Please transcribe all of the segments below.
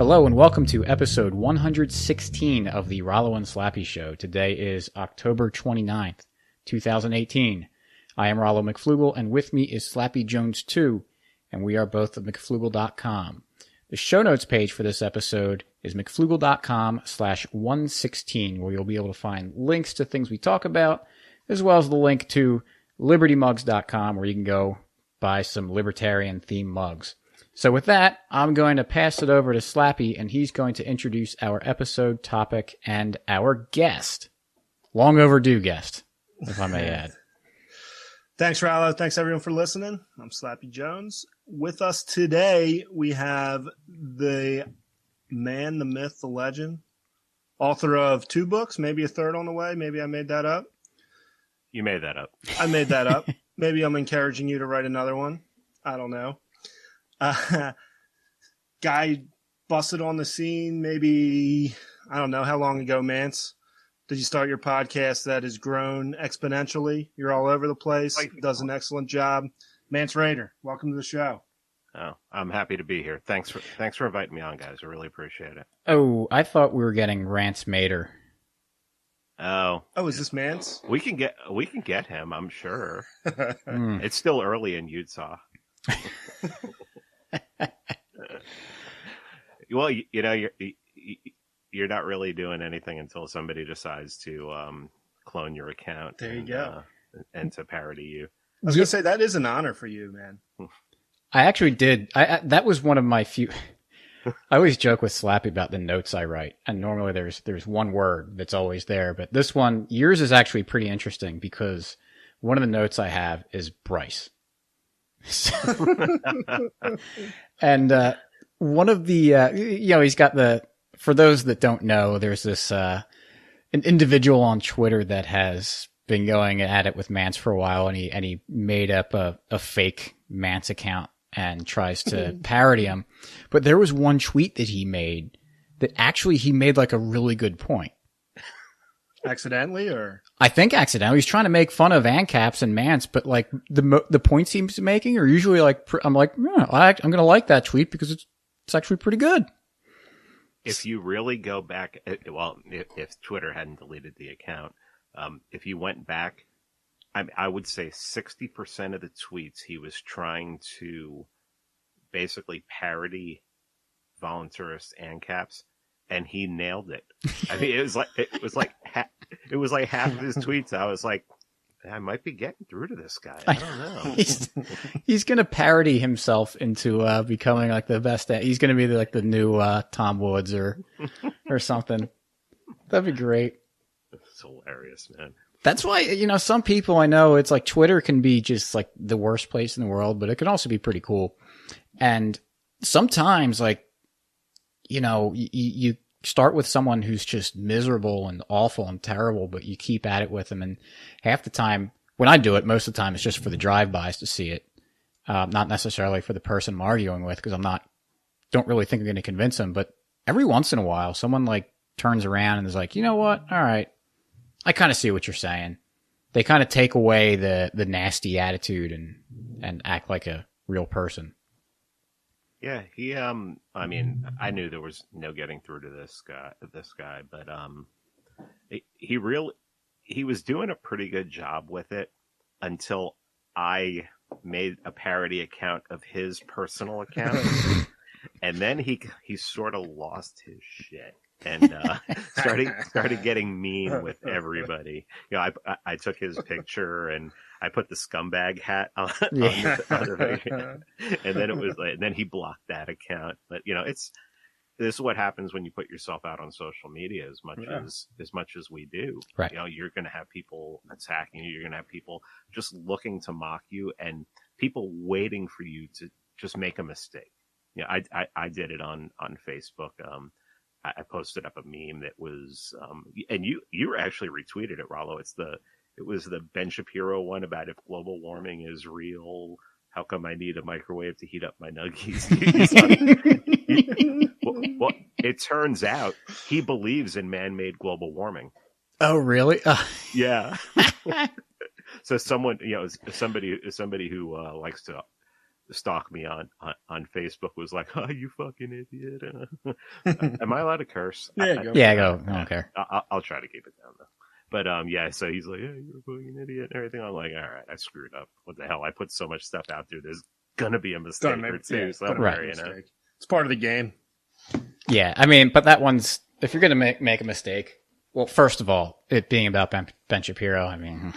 Hello and welcome to episode 116 of the Rollo and Slappy Show. Today is October 29th, 2018. I am Rollo McFlugel, and with me is Slappy Jones 2, and we are both at McFlugel.com. The show notes page for this episode is McFlugel.com/116, where you'll be able to find links to things we talk about, as well as the link to LibertyMugs.com, where you can go buy some libertarian-themed mugs. So with that, I'm going to pass it over to Slappy, and he's going to introduce our episode topic and our guest. Long overdue guest, if I may add. Thanks, Rollo. Thanks, everyone, for listening. I'm Slappy Jones. With us today, we have the man, the myth, the legend, author of 2 books, maybe a third on the way. Maybe I made that up. You made that up. I made that up. Maybe I'm encouraging you to write another one. I don't know. Guy busted on the scene maybe, I don't know, how long ago, Mance? Did you start your podcast that has grown exponentially? You're all over the place. Does an excellent job. Mance Rayder, welcome to the show. Oh, I'm happy to be here. Thanks for inviting me on, guys. I really appreciate it. Oh, I thought we were getting Rance Mater. Oh, is this Mance? We can get him, I'm sure. It's still early in Utah. Well, you know, you're not really doing anything until somebody decides to clone your account. There you go. And to parody you. I was going to say, that is an honor for you, man. I actually did. That was one of my few. I always joke with Slappy about the notes I write, and normally there's one word that's always there, but this one, yours is actually pretty interesting because one of the notes I have is Bryce. And one of the, he's got for those that don't know, there's this an individual on Twitter that has been going at it with Mance for a while, and he made up a fake Mance account and tries to parody him. But there was one tweet that he made that actually he made like a really good point. Accidentally, or? I think accidentally. He's trying to make fun of ANCAPs and Mance, but like the points he's making are usually like, I'm like, yeah, I'm going to like that tweet because it's actually pretty good. If you really go back, well, if Twitter hadn't deleted the account, if you went back, I would say 60% of the tweets he was trying to basically parody voluntarist ANCAPs, and he nailed it. I mean, it was like half of his tweets. I was like, I might be getting through to this guy. I don't know. he's going to parody himself into becoming like the best. He's going to be like the new Tom Woods or something. That'd be great. It's hilarious, man. That's why, some people I know, it's like Twitter can be just like the worst place in the world, but it can also be pretty cool. And sometimes, like, you start with someone who's just miserable and awful and terrible, but you keep at it with them. And half the time, when I do it, most of the time it's just for the drive-bys to see it. Not necessarily for the person I'm arguing with, because don't really think I'm going to convince them. But every once in a while, someone like turns around and is like, you know what? All right. I kind of see what you're saying. They kind of take away the nasty attitude and act like a real person. Yeah, he, I mean, I knew there was no getting through to this guy, but, he was doing a pretty good job with it until I made a parody account of his personal account. And then he sort of lost his shit and, started getting mean with everybody. I took his picture and I put the scumbag hat on the and then it was like, and then he blocked that account. But this is what happens when you put yourself out on social media as much as we do. Right. You're going to have people attacking you. You're going to have people just looking to mock you and people waiting for you to just make a mistake. I did it on Facebook. I posted up a meme that was, and you actually retweeted it, Rollo. It was the Ben Shapiro one about if global warming is real, how come I need a microwave to heat up my nuggies? Well, it turns out he believes in man-made global warming. Oh, really? Yeah. So somebody who likes to stalked me on Facebook was like, "Oh, you fucking idiot!" Am I allowed to curse? Yeah, go. Yeah, go. I don't care. I'll try to keep it down though. But yeah, so he's like, "Yeah, you're a fucking idiot," and everything. I'm like, "All right, I screwed up. What the hell? I put so much stuff out there. There's gonna be a mistake or two somewhere, you know." It's part of the game. Yeah, I mean, but that one's if you're gonna make a mistake. Well, first of all, it being about Ben Shapiro, I mean,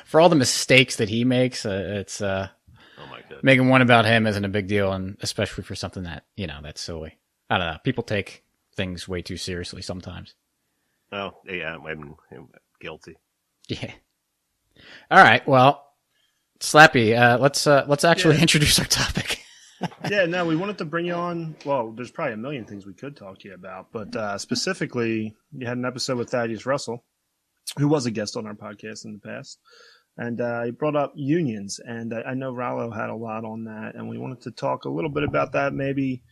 for all the mistakes that he makes, it's oh my goodness. making one about him isn't a big deal, and especially for something that that's silly. I don't know. People take things way too seriously sometimes. Oh yeah, I'm guilty. Yeah. All right. Well, Slappy, let's actually introduce our topic. Yeah, no, we wanted to bring you on. Well, there's probably a million things we could talk to you about, but specifically, you had an episode with Thaddeus Russell, who was a guest on our podcast in the past, and he brought up unions, and I know Rallo had a lot on that, and we wanted to talk a little bit about that. Maybe,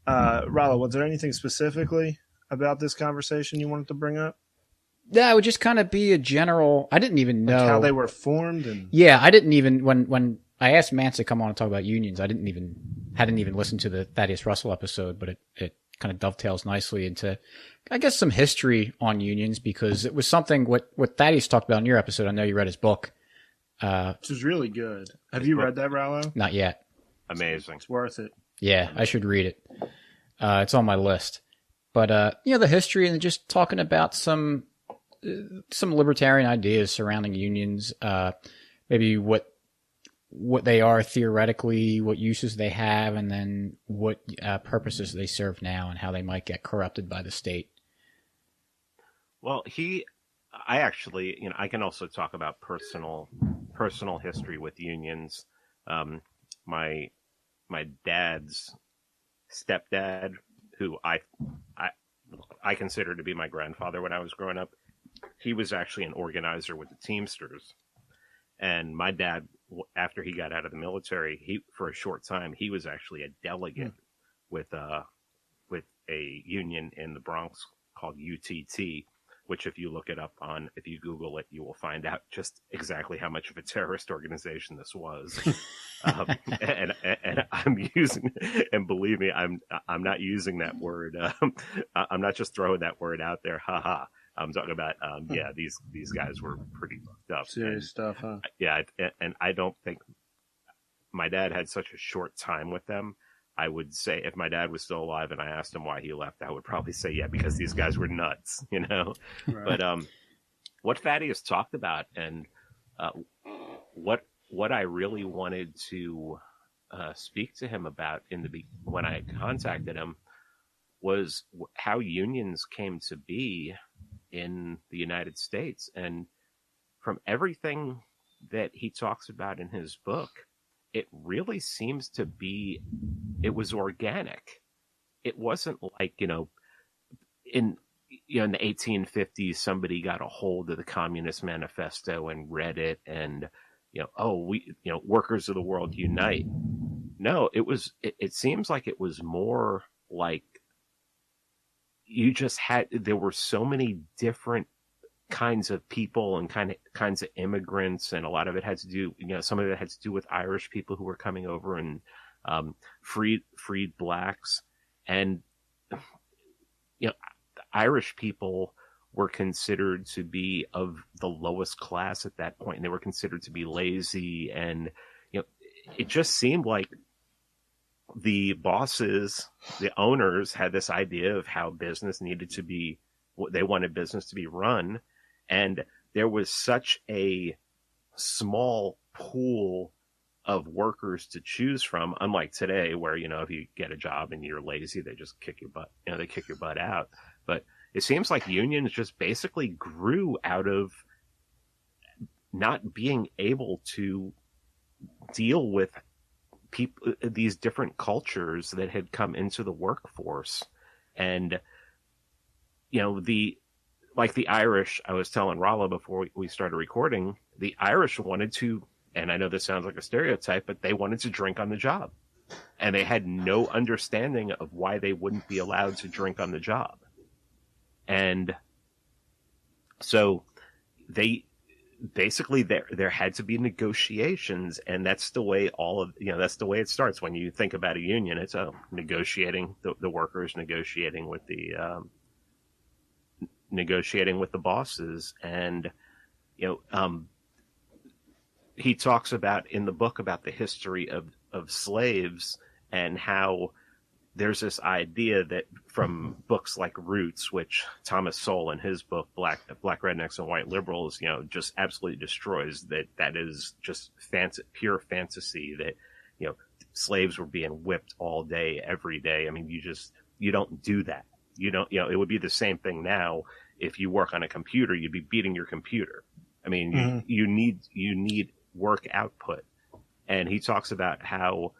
Rallo, was there anything specifically about this conversation you wanted to bring up? Yeah, it would just kind of be a general. I didn't even know how they were formed, and I didn't even when I asked Mance to come on and talk about unions. I hadn't even listened to the Thaddeus Russell episode, but it kind of dovetails nicely into, I guess, some history on unions because it was something what Thaddeus talked about in your episode. I know you read his book, which is really good. Have you read that, Rallo? Not yet. Amazing. It's worth it. Yeah, I should read it. It's on my list. But the history and just talking about some libertarian ideas surrounding unions, maybe what they are theoretically, what uses they have, and then what purposes they serve now, and how they might get corrupted by the state. Well, I actually, I can also talk about personal history with unions. My dad's stepdad, who I consider to be my grandfather when I was growing up, he was actually an organizer with the Teamsters. And my dad, after he got out of the military, for a short time, he was actually a delegate with a union in the Bronx called UTT, which if you look it up if you Google it, you will find out just exactly how much of a terrorist organization this was. And I'm using, and believe me, I'm not using that word. I'm not just throwing that word out there. Haha. I'm talking about, these guys were pretty fucked up. Serious stuff, huh? Yeah, and I don't think my dad had such a short time with them. I would say if my dad was still alive and I asked him why he left, I would probably say, yeah, because these guys were nuts, Right. But what Thaddeus talked about and what I really wanted to speak to him about when I contacted him was how unions came to be in the United States. And from everything that he talks about in his book, it really seems to be, it was organic. It wasn't like, in the 1850s, somebody got a hold of the Communist Manifesto and read it and, workers of the world unite. No, it seems like it was more like there were so many different kinds of people and kinds of immigrants, and a lot of it had to do, some of it had to do with Irish people who were coming over and freed blacks, and Irish people were considered to be of the lowest class at that point, and they were considered to be lazy, and it just seemed like the bosses, the owners, had this idea of how business needed to be, they wanted business to be run. And there was such a small pool of workers to choose from, unlike today where, if you get a job and you're lazy, they just kick your butt, they kick your butt out. But it seems like unions just basically grew out of not being able to deal with people, these different cultures that had come into the workforce. And, the Irish, I was telling Rollo before we started recording, the Irish wanted to, and I know this sounds like a stereotype, but they wanted to drink on the job. And they had no understanding of why they wouldn't be allowed to drink on the job. And so basically there had to be negotiations, and that's the way that's the way it starts. When you think about a union, it's negotiating, the workers negotiating with the bosses. And he talks about in the book about the history of slaves, and how there's this idea that from books like Roots, which Thomas Sowell in his book, Black Rednecks and White Liberals, just absolutely destroys, that is just pure fantasy, that, slaves were being whipped all day, every day. I mean, you don't do that. You don't, it would be the same thing now. If you work on a computer, you'd be beating your computer. I mean, you need work output. And he talks about how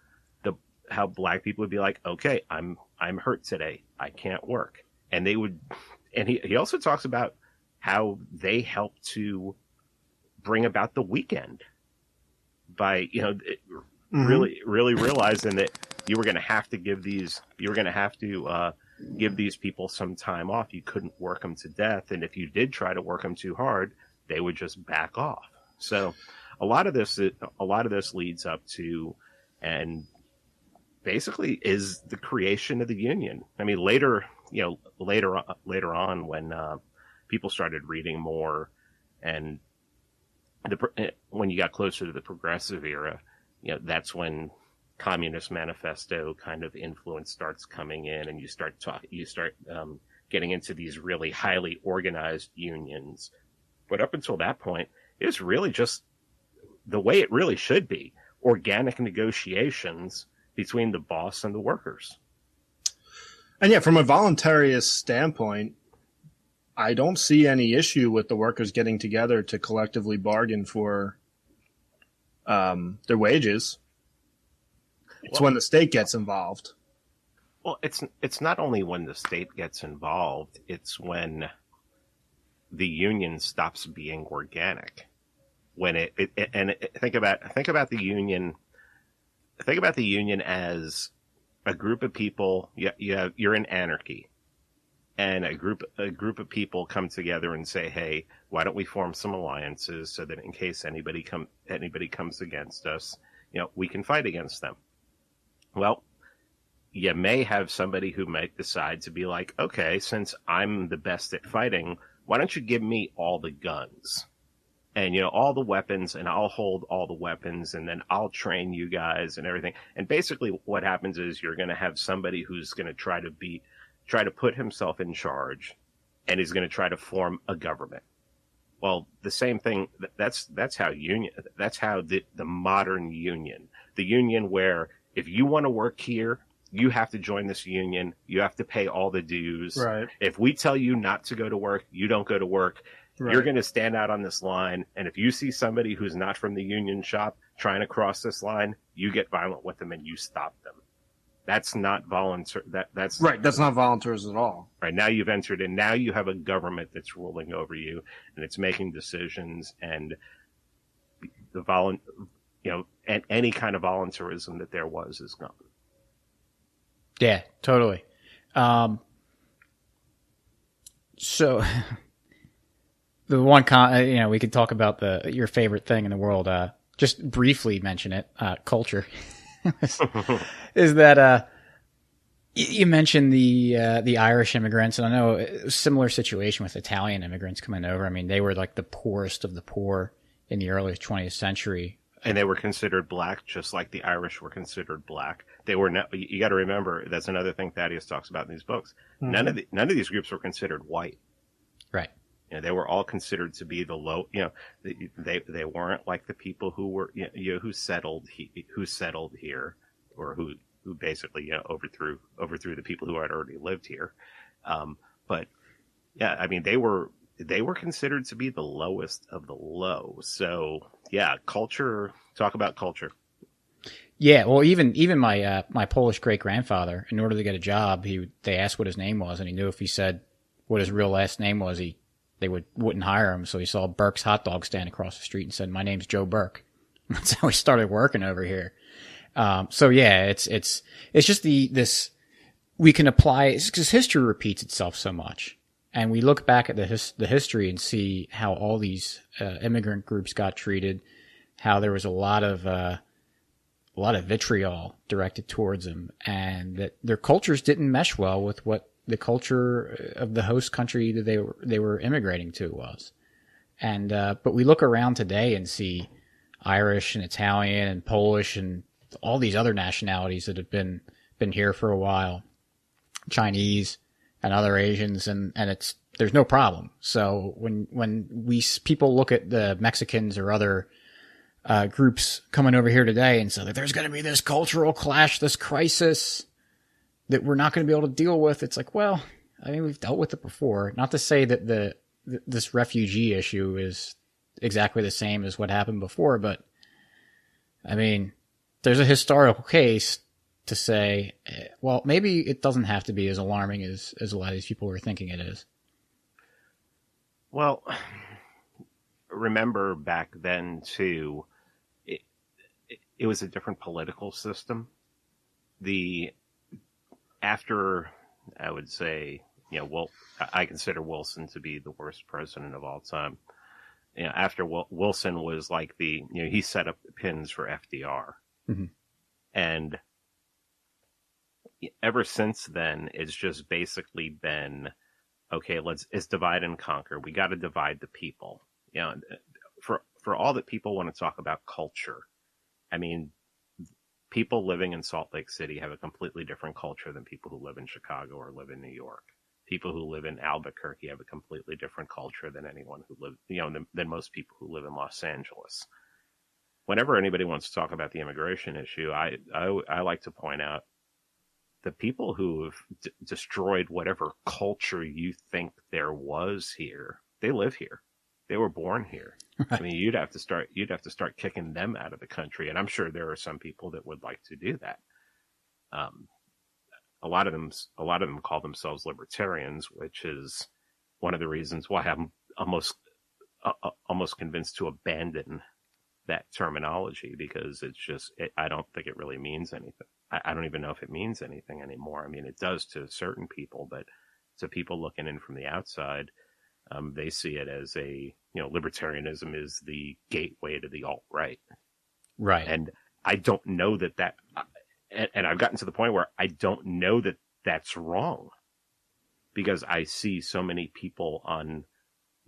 black people would be like, okay, I'm hurt today, I can't work. And he also talks about how they help to bring about the weekend by, really realizing that you were going to have to give these people some time off. You couldn't work them to death. And if you did try to work them too hard, they would just back off. So a lot of this leads up to, and basically is the creation of the union. I mean, later on, when people started reading more, and when you got closer to the progressive era, that's when Communist Manifesto kind of influence starts coming in, and you start getting into these really highly organized unions. But up until that point, it's really just the way it really should be: organic negotiations between the boss and the workers. And yeah, from a voluntarist standpoint, I don't see any issue with the workers getting together to collectively bargain for their wages. It's when the state gets involved. Well, it's not only when the state gets involved, it's when the union stops being organic. When think about the union. Think about the union as a group of people. You're in anarchy, and a group of people come together and say, "Hey, why don't we form some alliances so that in case anybody comes against us, we can fight against them." Well, you may have somebody who might decide to be like, "Okay, since I'm the best at fighting, why don't you give me all the guns? And, all the weapons, and I'll hold all the weapons, and then I'll train you guys and everything." And basically what happens is you're going to have somebody who's going to try to put himself in charge, and he's going to try to form a government. Well, the same thing, that's how the modern union, the union where if you want to work here, you have to join this union. You have to pay all the dues. Right. If we tell you not to go to work, you don't go to work. Right. You're going to stand out on this line, and if you see somebody who's not from the union shop trying to cross this line, you get violent with them and you stop them. That's not volunteer. That's right. That's not volunteers at all. Right. Now you've entered in. Now you have a government that's ruling over you, and it's making decisions, and and any kind of volunteerism that there was is gone. Yeah, totally. So the one we could talk about your favorite thing in the world. Just briefly mention it. Culture is that you mentioned the Irish immigrants, and I know a similar situation with Italian immigrants coming over. I mean, they were like the poorest of the poor in the early 20th century. And they were considered black, just like the Irish were considered black. They were not. You got to remember, that's another thing Thaddeus talks about in these books. Mm-hmm. None of these groups were considered white. Right. They were all considered to be the low. They weren't like the people who were who settled here, or who basically overthrew the people who had already lived here. But yeah, I mean they were considered to be the lowest of the low. So yeah, culture. Talk about culture. Yeah, well, even my my Polish great grandfather, in order to get a job, they asked what his name was, and he knew if he said what his real last name was, they wouldn't hire him. So he saw Burke's hot dog stand across the street and said, "My name's Joe Burke." That's how he started working over here. So yeah, it's just this we can apply, because history repeats itself so much. And we look back at the history and see how all these immigrant groups got treated, how there was a lot of vitriol directed towards them, and that their cultures didn't mesh well with what the culture of the host country that they were immigrating to was. And but we look around today and see Irish and Italian and Polish and all these other nationalities that have been here for a while, Chinese and other Asians, and there's no problem. So when people look at the Mexicans or other groups coming over here today and say that there's going to be this cultural clash, this crisis that we're not going to be able to deal with, it's like, well, I mean, we've dealt with it before. Not to say that this refugee issue is exactly the same as what happened before, but I mean, there's a historical case to say, well, maybe it doesn't have to be as alarming as a lot of these people are thinking it is. Well, remember back then too, it was a different political system. After, I would say, I consider Wilson to be the worst president of all time. After Wilson was like he set up the pins for FDR. Mm-hmm. And ever since then, it's just basically been, okay, it's divide and conquer. We got to divide the people. For all that people want to talk about culture, I mean, people living in Salt Lake City have a completely different culture than people who live in Chicago or live in New York. People who live in Albuquerque have a completely different culture than anyone who lives, than most people who live in Los Angeles. Whenever anybody wants to talk about the immigration issue, I like to point out the people who have destroyed whatever culture you think there was here. They live here. They were born here. Right. I mean, you'd have to start kicking them out of the country, and I'm sure there are some people that would like to do that. A lot of them call themselves libertarians, which is one of the reasons why I'm almost convinced to abandon that terminology, because I don't think it really means anything. I don't even know if it means anything anymore. I mean, it does to certain people, but to people looking in from the outside, they see it as libertarianism is the gateway to the alt-right. Right. And I don't know and I've gotten to the point where I don't know that that's wrong, because I see so many people on,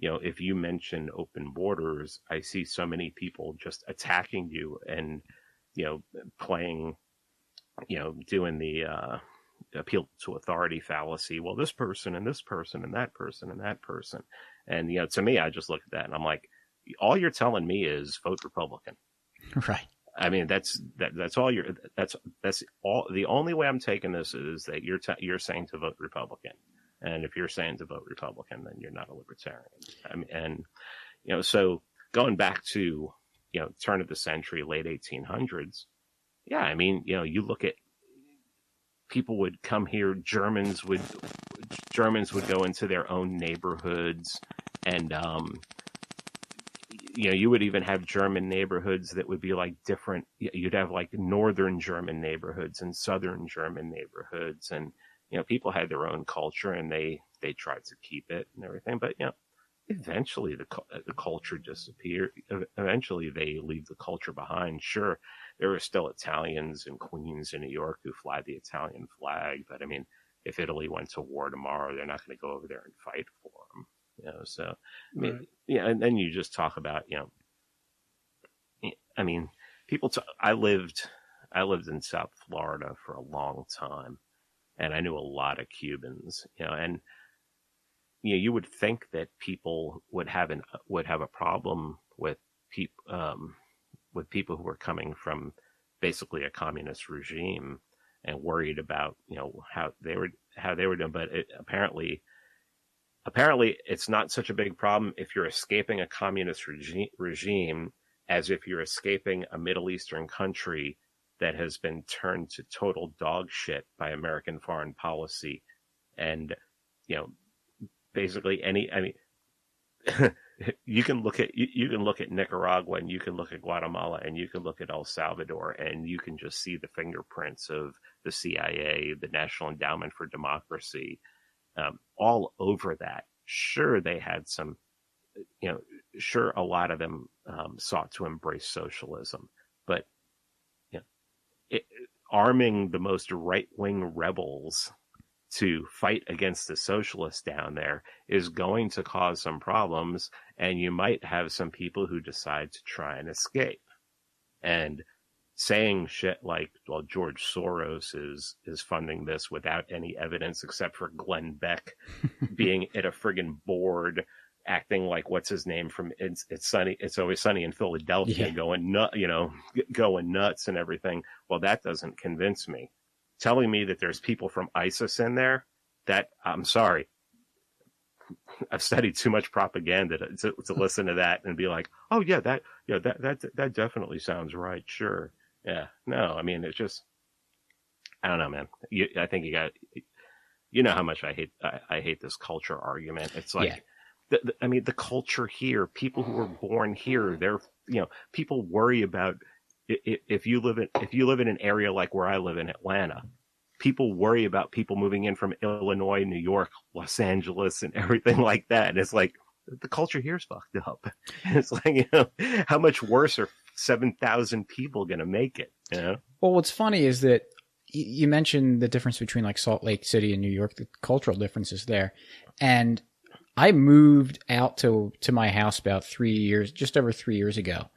if you mention open borders, I see so many people just attacking you and, playing, doing the appeal to authority fallacy. Well, this person and this person and that person and that person. And, to me, I just look at that and I'm like, all you're telling me is vote Republican. Right. I mean, that's all that's all. The only way I'm taking this is that you're saying to vote Republican. And if you're saying to vote Republican, then you're not a libertarian. I mean, and, so going back to, turn of the century, late 1800s. Yeah. I mean, you look at, people would come here. Germans would go into their own neighborhoods, and you would even have German neighborhoods that would be like different. You'd have like northern German neighborhoods and southern German neighborhoods, and people had their own culture and they tried to keep it and everything. But eventually the culture disappeared. Eventually they leave the culture behind. Sure, there are still Italians in Queens in New York who fly the Italian flag, but I mean, if Italy went to war tomorrow, they're not going to go over there and fight for them. So I mean, right. And then you just talk about, I mean, I lived in South Florida for a long time, and I knew a lot of Cubans, and you would think that people would have a problem with people who were coming from basically a communist regime and worried about how they were doing, but apparently it's not such a big problem if you're escaping a communist regime as if you're escaping a Middle Eastern country that has been turned to total dog shit by American foreign policy. And, basically you can look at Nicaragua, and you can look at Guatemala, and you can look at El Salvador, and you can just see the fingerprints of the CIA, the National Endowment for Democracy, all over that, sure, they had some, sure, a lot of them sought to embrace socialism, but arming the most right-wing rebels to fight against the socialists down there is going to cause some problems, and you might have some people who decide to try and escape. And saying shit like, well, George Soros is funding this without any evidence except for Glenn Beck being at a friggin' board acting like what's his name from It's Always Sunny in Philadelphia, going nuts and everything. Well, that doesn't convince me. Telling me that there's people from ISIS in there, that, I'm sorry, I've studied too much propaganda to listen to that and be like, oh yeah, that definitely sounds right. Sure. Yeah. No, I mean, it's just, I don't know, man. I think you know how much I hate this culture argument. It's like, the culture here, people who were born here, they're, people worry about, if you live in an area like where I live in Atlanta, people worry about people moving in from Illinois, New York, Los Angeles, and everything like that. And it's like, the culture here's fucked up. It's like, how much worse are 7,000 people going to make it? Well, what's funny is that you mentioned the difference between like Salt Lake City and New York, the cultural differences there. And I moved out to my house about just over 3 years ago.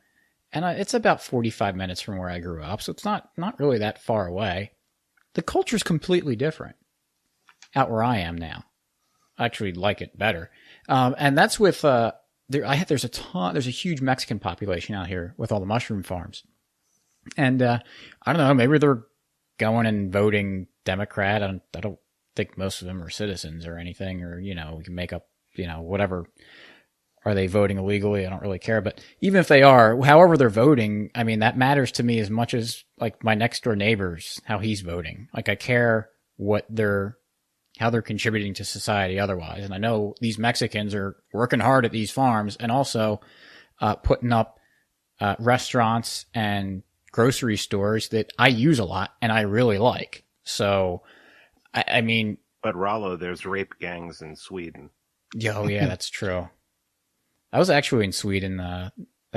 And it's about 45 minutes from where I grew up. So it's not really that far away. The culture is completely different out where I am now. I actually like it better. And that's with, there's a huge Mexican population out here with all the mushroom farms. And, I don't know, maybe they're going and voting Democrat. I don't think most of them are citizens or anything, or, we can make up, whatever. Are they voting illegally? I don't really care. But even if they are, however they're voting, I mean, that matters to me as much as like my next door neighbors, how he's voting. Like I care how they're contributing to society otherwise. And I know these Mexicans are working hard at these farms and also putting up restaurants and grocery stores that I use a lot and I really like. So, I mean. But Rollo, there's rape gangs in Sweden. Oh, yeah, that's true. I was actually in Sweden a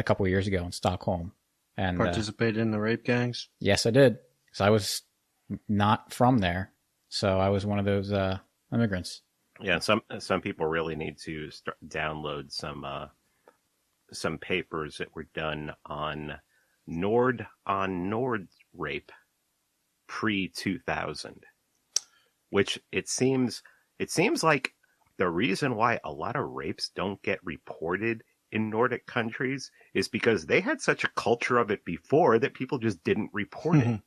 couple of years ago in Stockholm. And participated in the rape gangs? Yes, I did. Because I was not from there. So I was one of those immigrants. Yeah, some people really need to download some papers that were done on Nord rape pre-2000, which it seems like the reason why a lot of rapes don't get reported in Nordic countries is because they had such a culture of it before that people just didn't report it.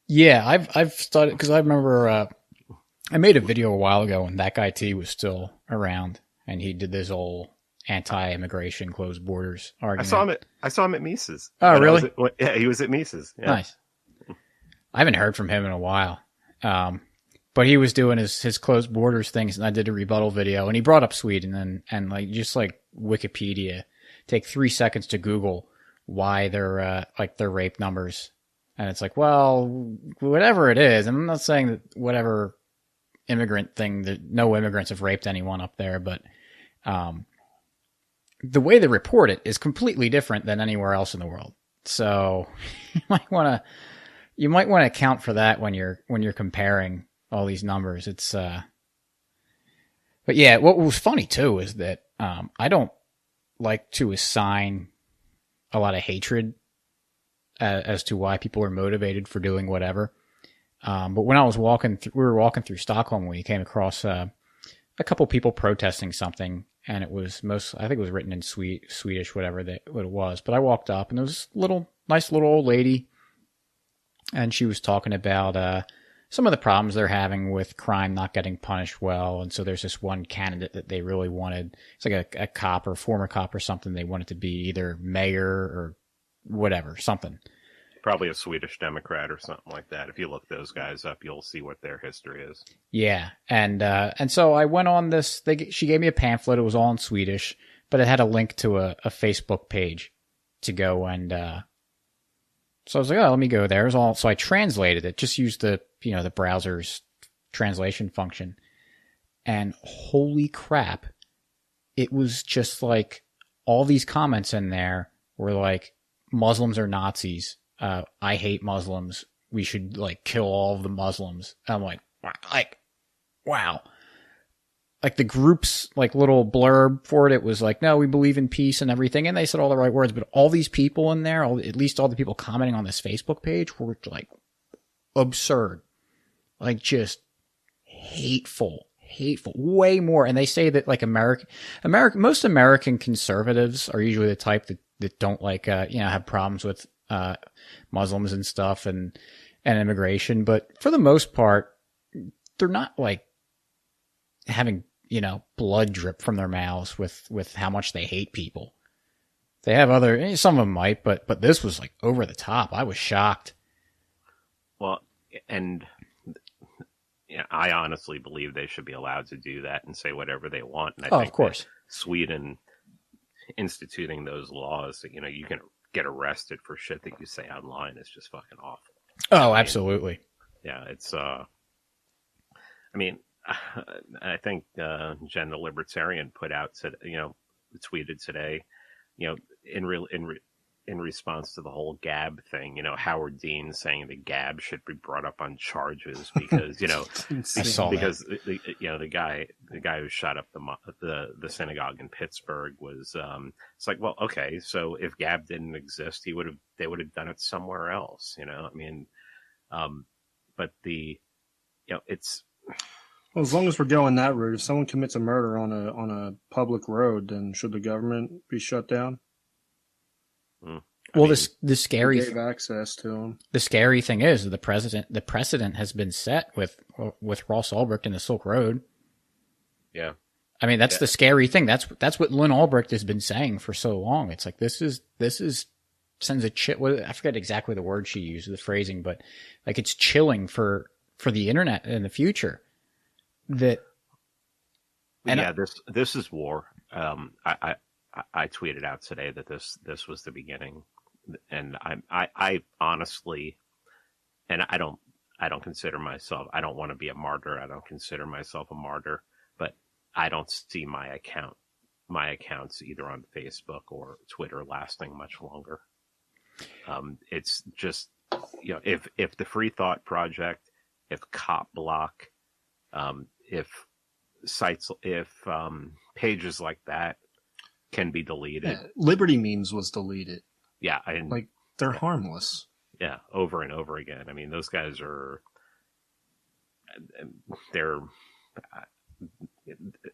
Yeah, I've started because I remember I made a video a while ago when that guy T was still around, and he did this whole anti-immigration, closed borders argument. I saw him at Mises. Oh, really? Yeah, he was at Mises. Yeah. Nice. I haven't heard from him in a while. But he was doing his closed borders things, and I did a rebuttal video, and he brought up Sweden and like just like Wikipedia, take 3 seconds to Google why their rape numbers, and it's like, well, whatever it is, and I'm not saying that whatever immigrant thing that no immigrants have raped anyone up there, but the way they report it is completely different than anywhere else in the world. So you might want to account for that when you're comparing all these numbers. It's but yeah, what was funny too is that I don't like to assign a lot of hatred as to why people are motivated for doing whatever. But when I was we were walking through Stockholm, we came across a couple people protesting something, and it was I think it was written in Swedish, whatever it was. But I walked up, and there was a nice little old lady, and she was talking about some of the problems they're having with crime not getting punished well. And so there's this one candidate that they really wanted. It's like a cop or former cop or something. They wanted to be either mayor or whatever, something. Probably a Swedish Democrat or something like that. If you look those guys up, you'll see what their history is. Yeah. And so I went on this, she gave me a pamphlet. It was all in Swedish, but it had a link to a Facebook page to go and, so I was like, oh, let me go there. So I translated it, just used the browser's translation function. and holy crap, it was just like all these comments in there were like, Muslims are Nazis. I hate Muslims. We should like kill all of the Muslims. I'm like, wow. Like the group's like little blurb for it was like, no, we believe in peace and everything. And they said all the right words, but all these people in there, at least all the people commenting on this Facebook page were like absurd. Like just hateful, way more. And they say that like most American conservatives are usually the type that don't like, have problems with, Muslims and stuff and immigration. But for the most part, they're not like having, blood drip from their mouths with how much they hate people. They have some of them might, but this was like over the top. I was shocked. Well, and I honestly believe they should be allowed to do that and say whatever they want. And I think of course, Sweden instituting those laws that, you can get arrested for shit that you say online is just fucking awful. Oh, absolutely. Yeah, it's, I think Jen the Libertarian tweeted today, in response to the whole Gab thing, Howard Dean saying that Gab should be brought up on charges because, I saw because the guy who shot up the synagogue in Pittsburgh was it's like, well, okay, so if Gab didn't exist, they would have done it somewhere else, but it's. Well, as long as we're going that route, if someone commits a murder on a public road, then should the government be shut down? Well, the scary gave access to them. The scary thing is the precedent has been set with Ross Ulbricht and the Silk Road. Yeah, I mean that's the scary thing. That's what Lynn Ulbricht has been saying for so long. It's like this is sends a chill. I forget exactly the word she used, the phrasing, but like it's chilling for the internet in the future. This is war. I tweeted out today that this was the beginning, and I honestly, and I don't consider myself. I don't want to be a martyr. I don't consider myself a martyr, but I don't see my accounts either on Facebook or Twitter lasting much longer. It's just if the Free Thought Project, if Cop Block, if pages like that can be deleted. Yeah, Liberty Memes was deleted. Yeah. They're harmless. Yeah. Over and over again. I mean, those guys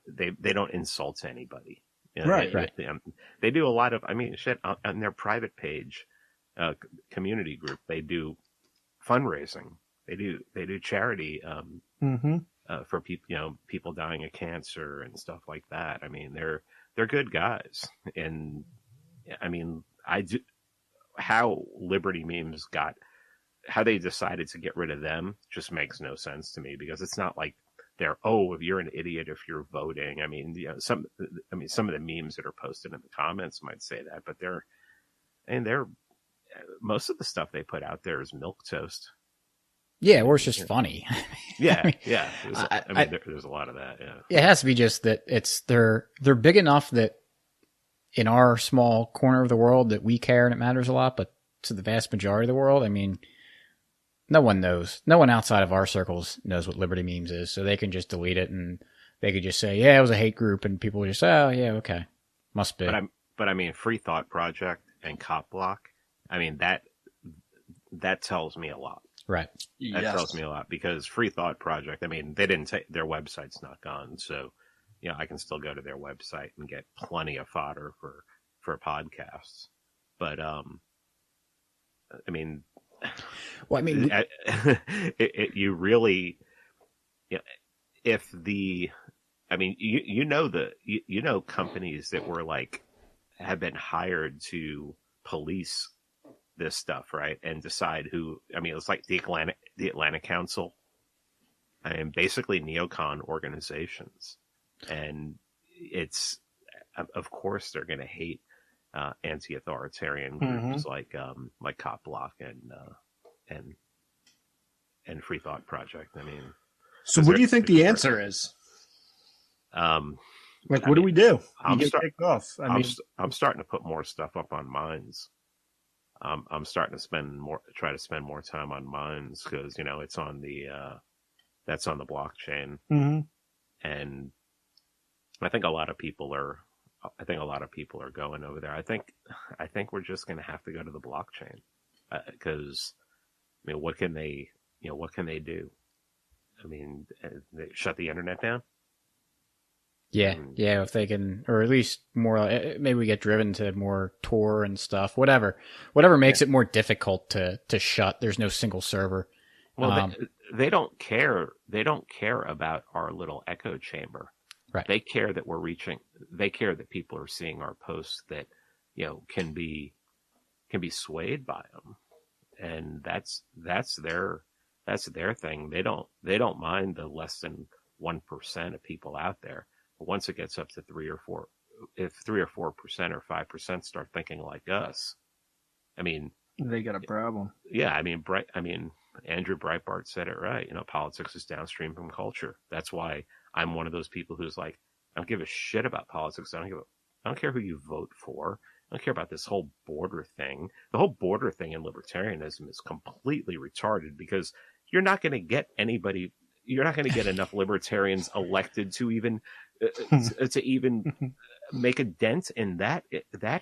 they don't insult anybody. Right. They do a lot of, shit on their private page, community group. They do fundraising. They do charity, for people, people dying of cancer and stuff like that. I mean, they're good guys. And how Liberty Memes how they decided to get rid of them just makes no sense to me, because it's not like if you're an idiot if you're voting. Some of the memes that are posted in the comments might say that, but they're most of the stuff they put out there is milquetoast. Yeah, or it's just funny. Yeah, yeah. There's a lot of that. Yeah, it has to be just that they're big enough that in our small corner of the world that we care and it matters a lot, but to the vast majority of the world, no one knows. No one outside of our circles knows what Liberty Memes is, so they can just delete it and they could just say, yeah, it was a hate group, and people would just say, oh, yeah, okay, must be. But Free Thought Project and Cop Block, that tells me a lot. Right. That tells me a lot, because Free Thought Project, they didn't take their website's not gone, so I can still go to their website and get plenty of fodder for podcasts. But you really, if the, companies that were have been hired to police this stuff, right? And decide who, it's like the Atlantic Council and basically neocon organizations. And it's, of course they're going to hate, anti-authoritarian groups like Cop Block and Free Thought Project. So what do you think the answer is? Like, what do we do? I'm You get kicked off. I'm starting to put more stuff up on Minds. I'm starting to try to spend more time on Minds because it's on that's on the blockchain, and I think a lot of people are going over there. I think we're just going to have to go to the blockchain because what can they do? I mean, they shut the internet down. Yeah, if they can, or at least more, maybe we get driven to more Tor and stuff, whatever makes it more difficult to shut. There's no single server. Well, they don't care. They don't care about our little echo chamber. Right. They care that they care that people are seeing our posts that, can be swayed by them. And that's their thing. They don't mind the less than 1% of people out there. Once it gets up to 3 or 4, if 3 or 4% or 5% start thinking like us, I mean, they got a problem. Yeah, I mean, Andrew Breitbart said it right. Politics is downstream from culture. That's why I'm one of those people who's like, I don't give a shit about politics. I don't care who you vote for. I don't care about this whole border thing. The whole border thing in libertarianism is completely retarded because you're not going to get enough libertarians elected to even make a dent in that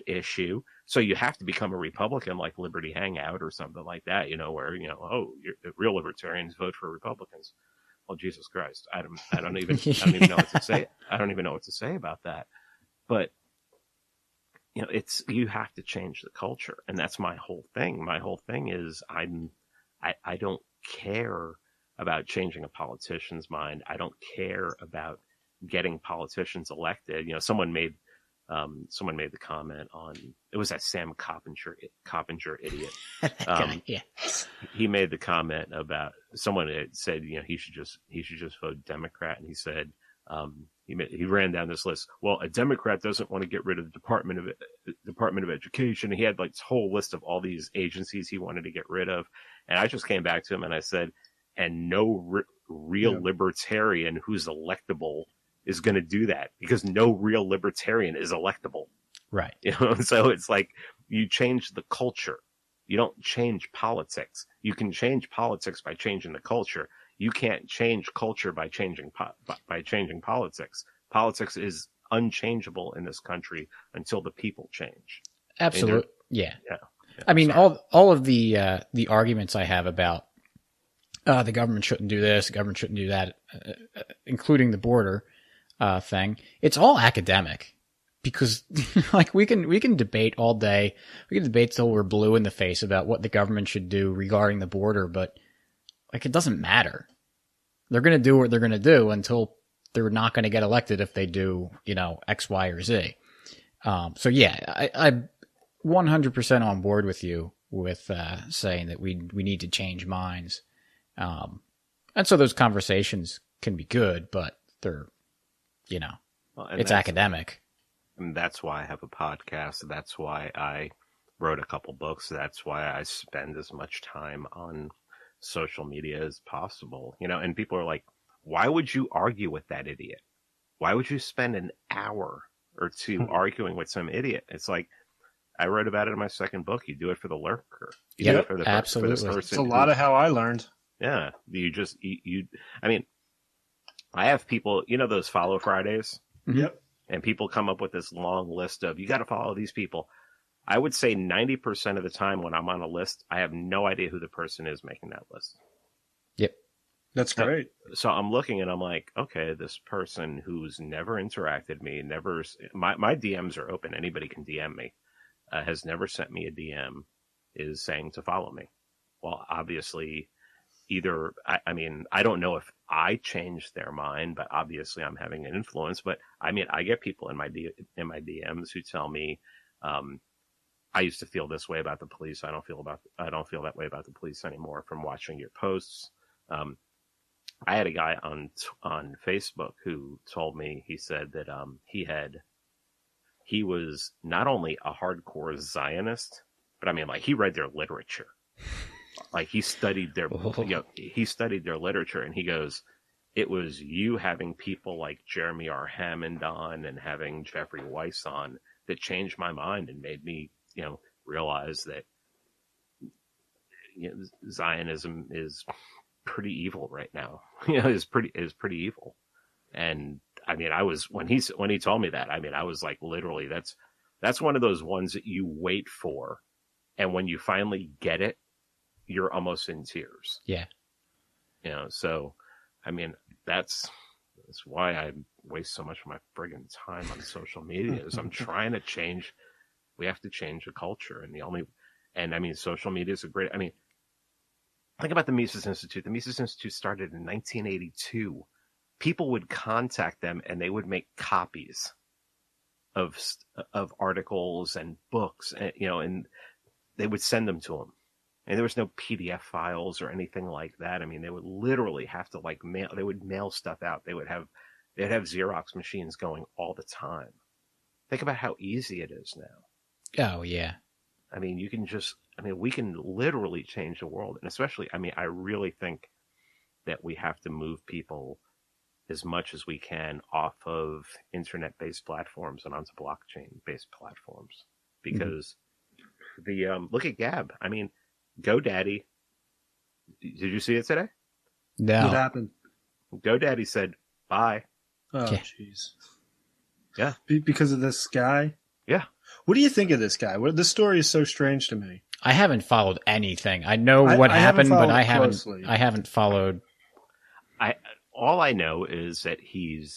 issue. So you have to become a Republican like Liberty Hangout or something like that, where real libertarians vote for Republicans. Well, Jesus Christ, I don't even know what to say. I don't even know what to say about that. But you have to change the culture, and that's my whole thing. My whole thing is I don't care about changing a politician's mind. I don't care about getting politicians elected. Someone made the comment on, it was that Sam Coppinger idiot. Yeah. He made the comment about, someone had said, he should just vote Democrat. And he said, he ran down this list. Well, a Democrat doesn't want to get rid of the Department of Education. And he had like this whole list of all these agencies he wanted to get rid of. And I just came back to him and I said, and no real libertarian who's electable is going to do that, because no real libertarian is electable. Right. So it's like, you change the culture. You don't change politics. You can change politics by changing the culture. You can't change culture by changing politics. Politics is unchangeable in this country until the people change. Absolutely. Yeah. Yeah. I mean, sorry. all of the arguments I have about the government shouldn't do this, the government shouldn't do that, including the border thing. It's all academic, because like we can debate all day. We can debate till we're blue in the face about what the government should do regarding the border, but like, it doesn't matter. They're going to do what they're going to do until they're not going to get elected if they do, X, Y, or Z. So yeah, I'm 100% on board with you with saying that we need to change minds. And so those conversations can be good, but they're, it's academic. And that's why I have a podcast. That's why I wrote a couple books. That's why I spend as much time on social media as possible. And people are like, why would you argue with that idiot? Why would you spend an hour or two arguing with some idiot? It's like, I wrote about it in my second book. You do it for the lurker. You do it for the absolutely. For the person. It's a lot of how I learned. Yeah. I mean, I have people, those Follow Fridays? Yep. And people come up with this long list of, you got to follow these people. I would say 90% of the time when I'm on a list, I have no idea who the person is making that list. Yep. That's great. So I'm looking and I'm like, okay, this person who's never interacted me, my DMs are open. Anybody can DM me, has never sent me a DM, is saying to follow me. Well, obviously, I don't know if I changed their mind, but obviously I'm having an influence. But I mean, I get people in my DMs who tell me, I used to feel this way about the police. I don't feel that way about the police anymore from watching your posts. I had a guy on Facebook who told me, he said that he was not only a hardcore Zionist, but I mean, like, he read their literature. Like, he studied their literature, and he goes, it was you having people like Jeremy R. Hammond on and having Jeffrey Weiss on that changed my mind and made me, realize that Zionism is pretty evil right now. Is pretty evil. And I mean, I was when he told me that, I mean, I was like, literally, that's one of those ones that you wait for, and when you finally get it, you're almost in tears. Yeah. So I mean, that's why I waste so much of my friggin' time on social media. Is I'm trying to change. We have to change the culture, and I mean, social media is a great. I mean, think about the Mises Institute. The Mises Institute started in 1982. People would contact them, and they would make copies of articles and books, and they would send them to them. And there was no PDF files or anything like that. I mean, they would literally have to they would mail stuff out. They'd have Xerox machines going all the time. Think about how easy it is now. Oh, yeah. I mean, we can literally change the world. And especially, I mean, I really think that we have to move people as much as we can off of internet-based platforms and onto blockchain-based platforms. Because look at Gab. I mean, GoDaddy. Did you see it today? No. What happened? GoDaddy said bye. Oh, Yeah. jeez. Yeah. Because of this guy? Yeah. What do you think of this guy? This story is so strange to me. I haven't followed anything. I know what I haven't happened, but followed I it haven't. closely. I haven't followed. All I know is that he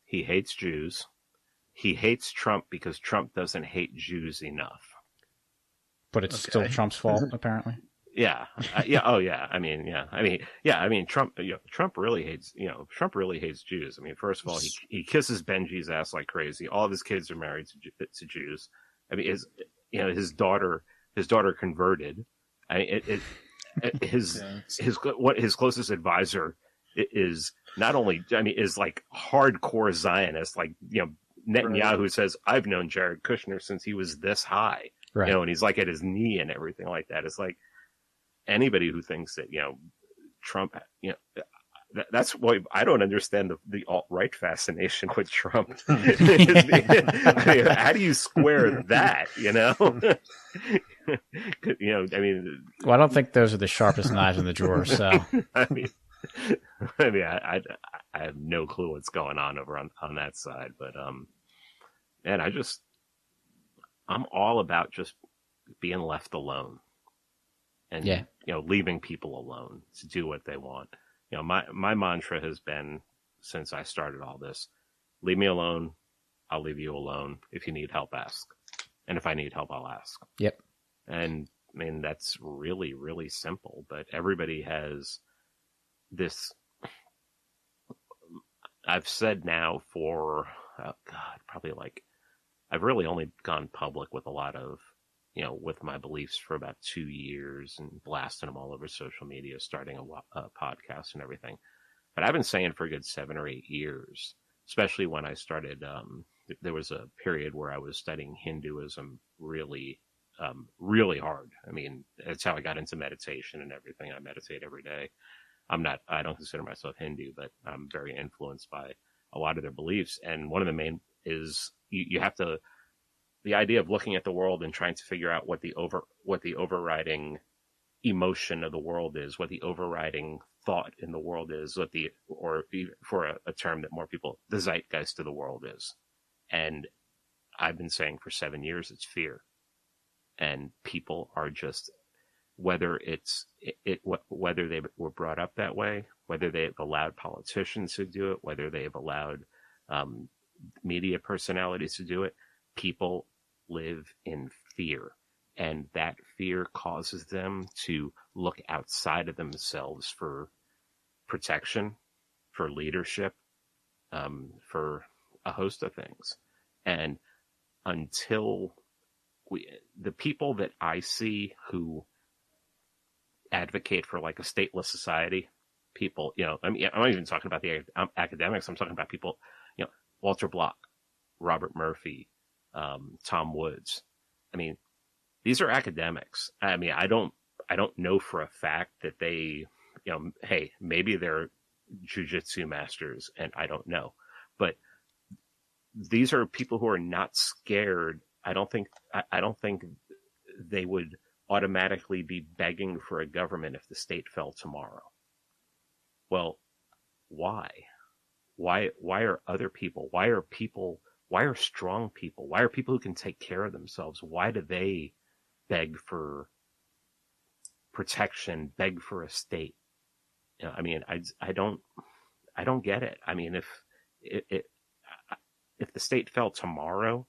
hates Jews. He hates Trump because Trump doesn't hate Jews enough. But it's still Trump's fault, apparently. Yeah. Yeah. Oh, yeah. I mean, yeah. I mean, Trump. Trump really hates. Trump really hates Jews. I mean, first of all, he kisses Benji's ass like crazy. All of his kids are married to Jews. I mean, his daughter converted. I mean, his closest advisor is not only. I mean, is like hardcore Zionist. Like Netanyahu Right. says, I've known Jared Kushner since he was this high. Right. And he's like at his knee and everything like that. It's like anybody who thinks that, Trump, that's why I don't understand the alt-right fascination with Trump. I mean, how do you square that, I mean, Well, I don't think those are the sharpest knives in the drawer. So I have no clue what's going on over on that side, but, and I'm all about just being left alone and, leaving people alone to do what they want. My mantra has been since I started all this, leave me alone. I'll leave you alone. If you need help, ask. And if I need help, I'll ask. Yep. And I mean, that's really, really simple, but everybody has this. I've said now for, probably I've really only gone public with a lot of, with my beliefs for about 2 years and blasting them all over social media, starting a podcast and everything. But I've been saying for a good 7 or 8 years, especially when I started, there was a period where I was studying Hinduism really, really hard. I mean, that's how I got into meditation and everything. I meditate every day. I don't consider myself Hindu, but I'm very influenced by a lot of their beliefs. And one of the main is you have to, the idea of looking at the world and trying to figure out what the overriding emotion of the world is, what the overriding thought in the world is, or for a term that more people, the zeitgeist of the world is. And I've been saying for 7 years, it's fear. And people are just, whether whether they were brought up that way, whether they've allowed politicians to do it, whether they've allowed media personalities to do it, people live in fear. And that fear causes them to look outside of themselves for protection, for leadership, for a host of things. And until the people that I see who advocate for like a stateless society, people, I mean, I'm not even talking about the academics. I'm talking about people, Walter Block, Robert Murphy, Tom Woods. I mean, these are academics. I mean, I don't know for a fact that they, hey, maybe they're jujitsu masters, and I don't know, but these are people who are not scared. I don't think they would automatically be begging for a government if the state fell tomorrow. Well, why? Why are other people? Why are strong people? Why are people who can take care of themselves? Why do they beg for protection, beg for a state? You know, I mean, I don't get it. I mean, if the state fell tomorrow,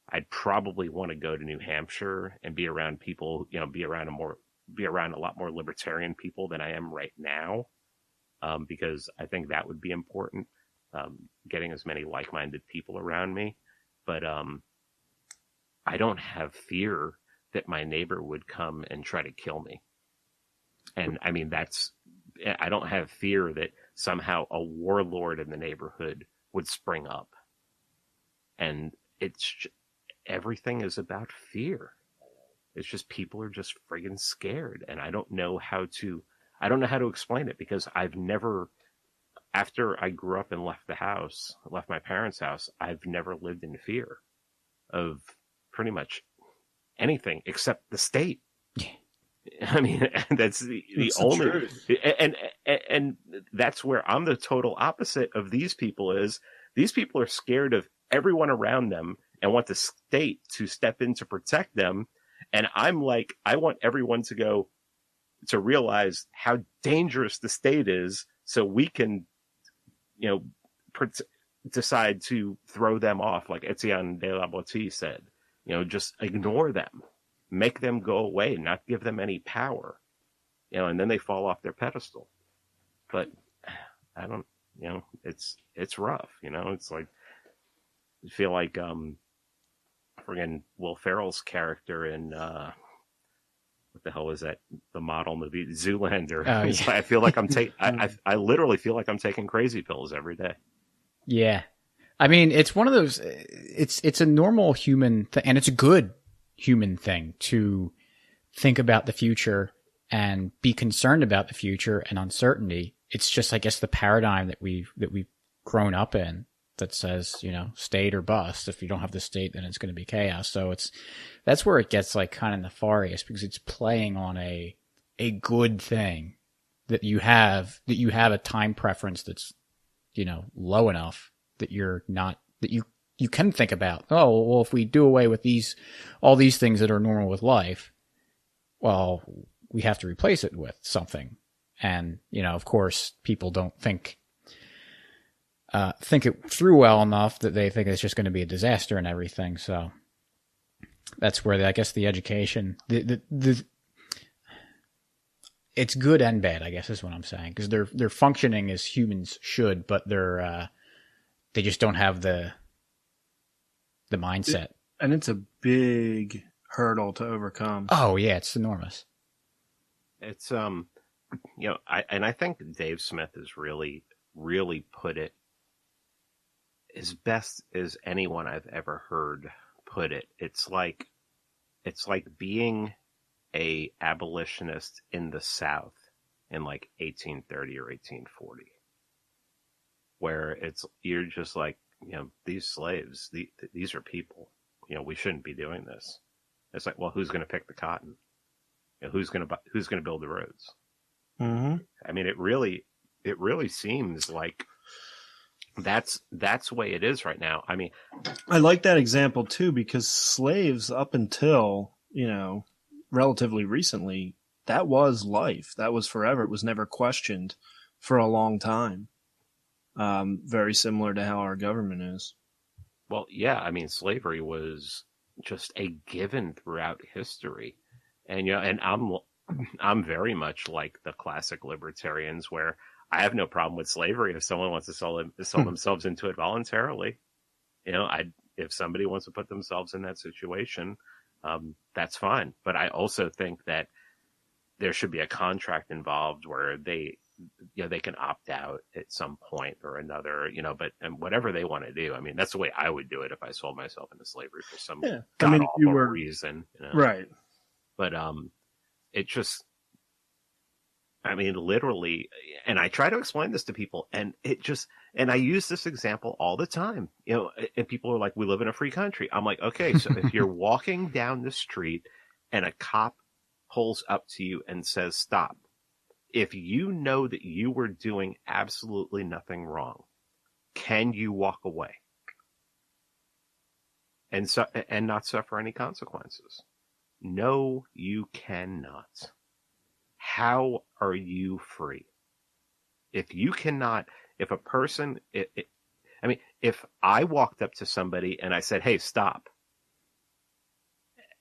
I'd probably want to go to New Hampshire and be around people, you know, be around a lot more libertarian people than I am right now, because I think that would be important, getting as many like-minded people around me. But I don't have fear that my neighbor would come and try to kill me. And I mean, I don't have fear that somehow a warlord in the neighborhood would spring up. And everything is about fear. It's just people are just friggin' scared. And I don't know how to explain it, because after I grew up and left my parents' house, I've never lived in fear of pretty much anything except the state. I mean, that's the only truth. And that's where I'm the total opposite of these people. Is these people are scared of everyone around them and want the state to step in to protect them. And I'm like, I want everyone to realize how dangerous the state is, so we can, you know, decide to throw them off, like Etienne de la Boetie said. You know, just ignore them, make them go away, not give them any power, you know, and then they fall off their pedestal. But I don't, you know, it's rough, you know. It's like, I feel like friggin' Will Ferrell's character in what the hell was that? The model movie Zoolander. Yeah. I feel like I literally feel like I'm taking crazy pills every day. Yeah, I mean, it's one of those. It's a normal human thing, and it's a good human thing to think about the future and be concerned about the future and uncertainty. It's just, I guess, the paradigm that we've grown up in, that says, you know, state or bust. If you don't have the state, then it's going to be chaos. So that's where it gets like kind of nefarious, because it's playing on a good thing that you have a time preference that's, you know, low enough that you're not, that you can think about, oh, well, if we do away with all these things that are normal with life, well, we have to replace it with something. And, you know, of course, people don't think it through well enough that they think it's just going to be a disaster and everything. So that's where I guess the education, it's good and bad, I guess is what I'm saying, because they're functioning as humans should, but they just don't have the mindset. And it's a big hurdle to overcome. Oh yeah, it's enormous. It's you know, I think Dave Smith has really put it as best as anyone I've ever heard put it. It's like being a abolitionist in the South in like 1830 or 1840, where you're just like, you know, these slaves, these are people, you know, we shouldn't be doing this. It's like, well, who's going to pick the cotton? You know, who's going to build the roads? Mm-hmm. I mean, it really seems like that's the way it is right now. I mean, I like that example too, because slaves, up until, you know, relatively recently, that was life. That was forever. It was never questioned for a long time. Very similar to how our government is. Well, yeah, I mean, slavery was just a given throughout history. And, you know, and I'm very much like the classic libertarians, where I have no problem with slavery if someone wants to sell themselves into it voluntarily. You know, if somebody wants to put themselves in that situation, that's fine. But I also think that there should be a contract involved where they can opt out at some point or another, you know, and whatever they want to do. I mean, that's the way I would do it if I sold myself into slavery for some god-awful reason. You know? Right. But it just, I mean, literally, and I try to explain this to people, and and I use this example all the time, and people are like, we live in a free country. I'm like, okay, so if you're walking down the street and a cop pulls up to you and says, stop, if you know that you were doing absolutely nothing wrong, can you walk away and not suffer any consequences? No, you cannot. How are you free? If you cannot, if a person, I mean, if I walked up to somebody and I said, hey, stop,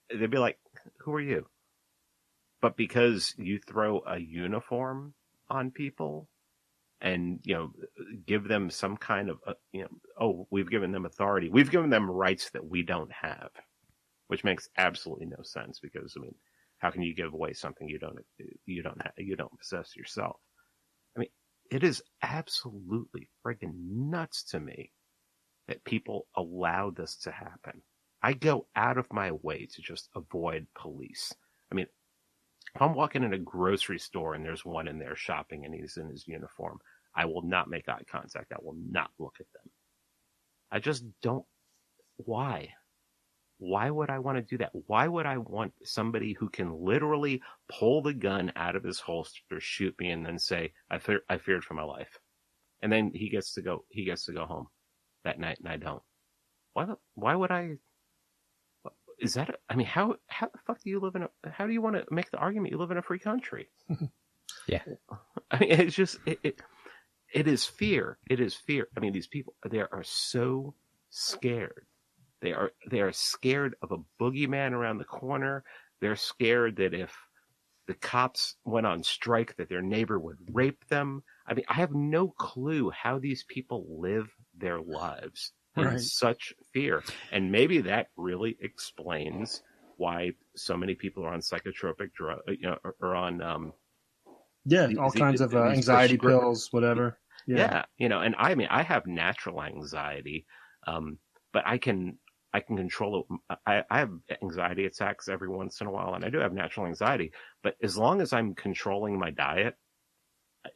they'd be like, who are you? But because you throw a uniform on people and, give them some kind of, oh, we've given them authority. We've given them rights that we don't have, which makes absolutely no sense because, I mean, how can you give away something you don't possess yourself? I mean, it is absolutely friggin' nuts to me that people allow this to happen. I go out of my way to just avoid police. I mean, if I'm walking in a grocery store and there's one in there shopping and he's in his uniform, I will not make eye contact. I will not look at them. I just don't. Why? Why would I want to do that? Why would I want somebody who can literally pull the gun out of his holster, shoot me, and then say, I feared for my life. And then he gets to go home that night and I don't. Why would I? Is that, I mean, how the fuck do you live how do you want to make the argument you live in a free country? Yeah. I mean, it's just, it is fear. It is fear. I mean, these people, they are so scared. They are scared of a boogeyman around the corner. They're scared that if the cops went on strike, that their neighbor would rape them. I mean, I have no clue how these people live their lives in such fear. And maybe that really explains why so many people are on psychotropic drugs, or on all kinds of anxiety pills, whatever. Yeah, and I mean, I have natural anxiety, but I can control it. I have anxiety attacks every once in a while, and I do have natural anxiety. But as long as I'm controlling my diet,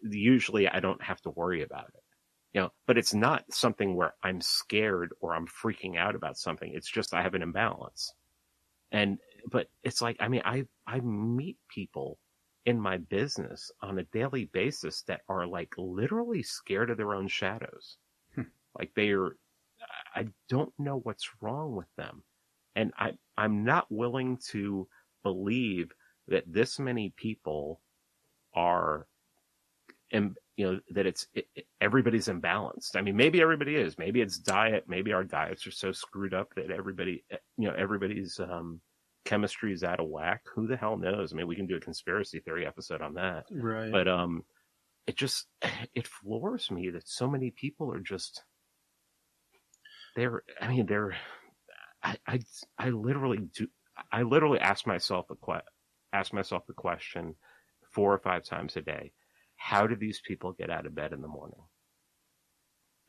usually I don't have to worry about it. But it's not something where I'm scared or I'm freaking out about something. It's just I have an imbalance. But it's like, I mean, I meet people in my business on a daily basis that are like literally scared of their own shadows. Like I don't know what's wrong with them. And I'm not willing to believe that this many people are, that everybody's imbalanced. I mean, maybe everybody is. Maybe it's diet. Maybe our diets are so screwed up that everybody's chemistry is out of whack. Who the hell knows? I mean, we can do a conspiracy theory episode on that. Right. But it floors me that so many people are just, I literally ask myself the question 4 or 5 times a day. How do these people get out of bed in the morning?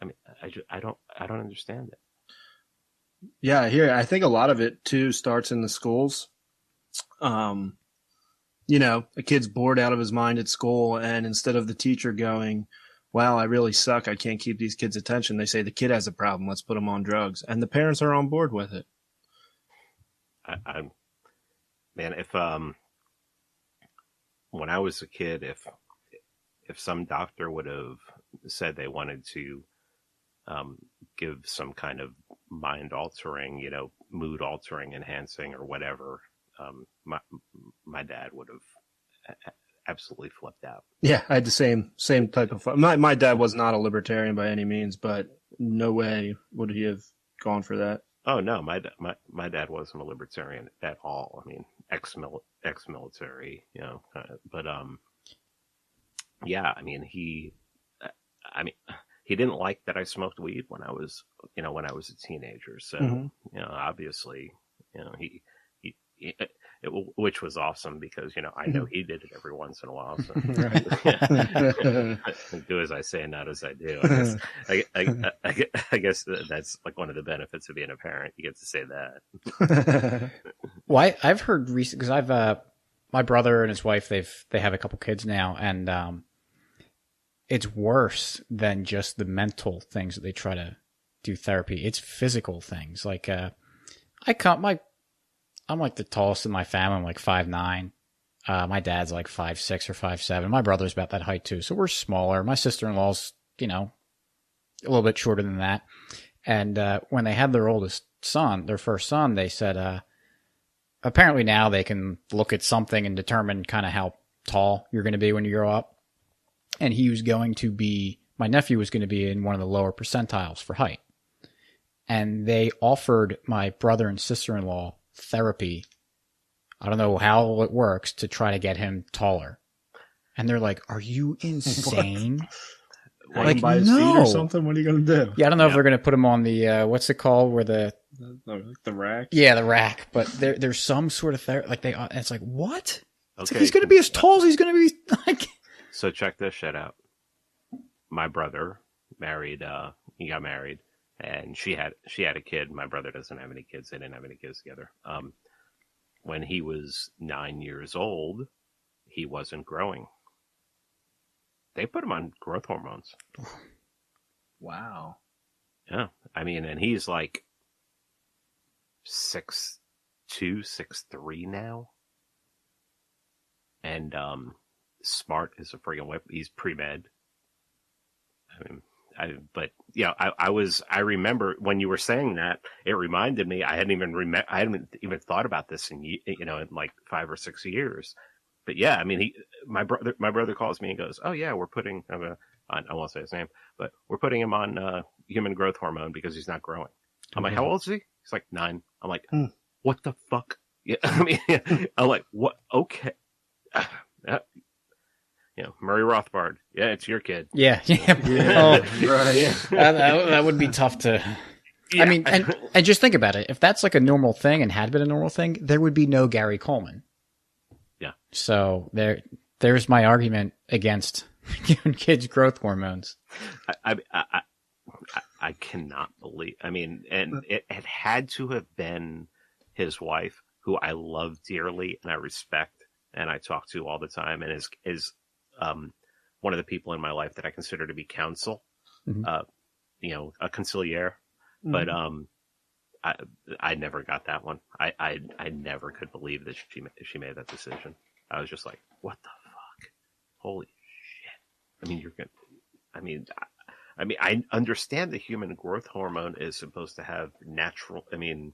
I mean, I don't understand it. Yeah, I think a lot of it too starts in the schools. A kid's bored out of his mind at school, and instead of the teacher going, wow, I really suck, I can't keep these kids' attention, they say the kid has a problem, let's put him on drugs. And the parents are on board with it. Man, if when I was a kid, if some doctor would have said they wanted to give some kind of mind altering, mood altering, enhancing, or whatever, my dad would have absolutely flipped out. Yeah, I had the same type of. My dad was not a libertarian by any means, but no way would he have gone for that. Oh no, my dad wasn't a libertarian at all. I mean, ex-military, but yeah, I mean, he didn't like that I smoked weed when I was a teenager. So, obviously, he which was awesome because, I know he did it every once in a while. So do as I say, not as I do. I guess that's like one of the benefits of being a parent. You get to say that. Well, I've heard recently, because my brother and his wife, they have a couple kids now, and it's worse than just the mental things that they try to do therapy. It's physical things. Like I'm like the tallest in my family. I'm like 5'9". My dad's like 5'6" or 5'7". My brother's about that height too, so we're smaller. My sister-in-law's, a little bit shorter than that. And when they had their oldest son, their first son, they said, apparently now they can look at something and determine kind of how tall you're going to be when you grow up. And my nephew was going to be in one of the lower percentiles for height. And they offered my brother and sister-in-law therapy. I don't know how it works to try to get him taller. And they're like, "Are you insane?" Like, by his feet or something? What are you going to do? Yeah, I don't know if they're going to put him on the, what's it called? Where the rack? Yeah, the rack. But there's some sort of therapy. Like it's like, what? Okay. It's like he's going to be as tall as he's going to be. Like. So check this shit out. My brother married, he got married, and she had a kid. My brother doesn't have any kids. They didn't have any kids together. When he was 9 years old, he wasn't growing. They put him on growth hormones. Wow. Yeah. I mean, and he's like 6'2", 6'3" now. And smart as a friggin' whip. He's pre-med. I remember when you were saying that, it reminded me, I hadn't even thought about this in like 5 or 6 years. But yeah, I mean, my brother calls me and goes, "Oh yeah, we're putting," I won't say his name, but we're putting him on human growth hormone because he's not growing. I'm like, "How old is he?" He's like 9. I'm like, "What the fuck?" Yeah, I mean, I'm like, "What? Okay." Murray Rothbard. Yeah, it's your kid. Yeah. Oh, right. That would be tough to. Yeah. I mean, and just think about it. If that's like a normal thing and had been a normal thing, there would be no Gary Coleman. Yeah. So there's my argument against giving kids growth hormones. I cannot believe. I mean, and it had to have been his wife, who I love dearly and I respect and I talk to all the time, and is one of the people in my life that I consider to be counsel, a conciliere. Mm-hmm. But I never got that one. I never could believe that she made that decision. I was just like, what the fuck? Holy shit! I mean, I understand the human growth hormone is supposed to have natural. I mean,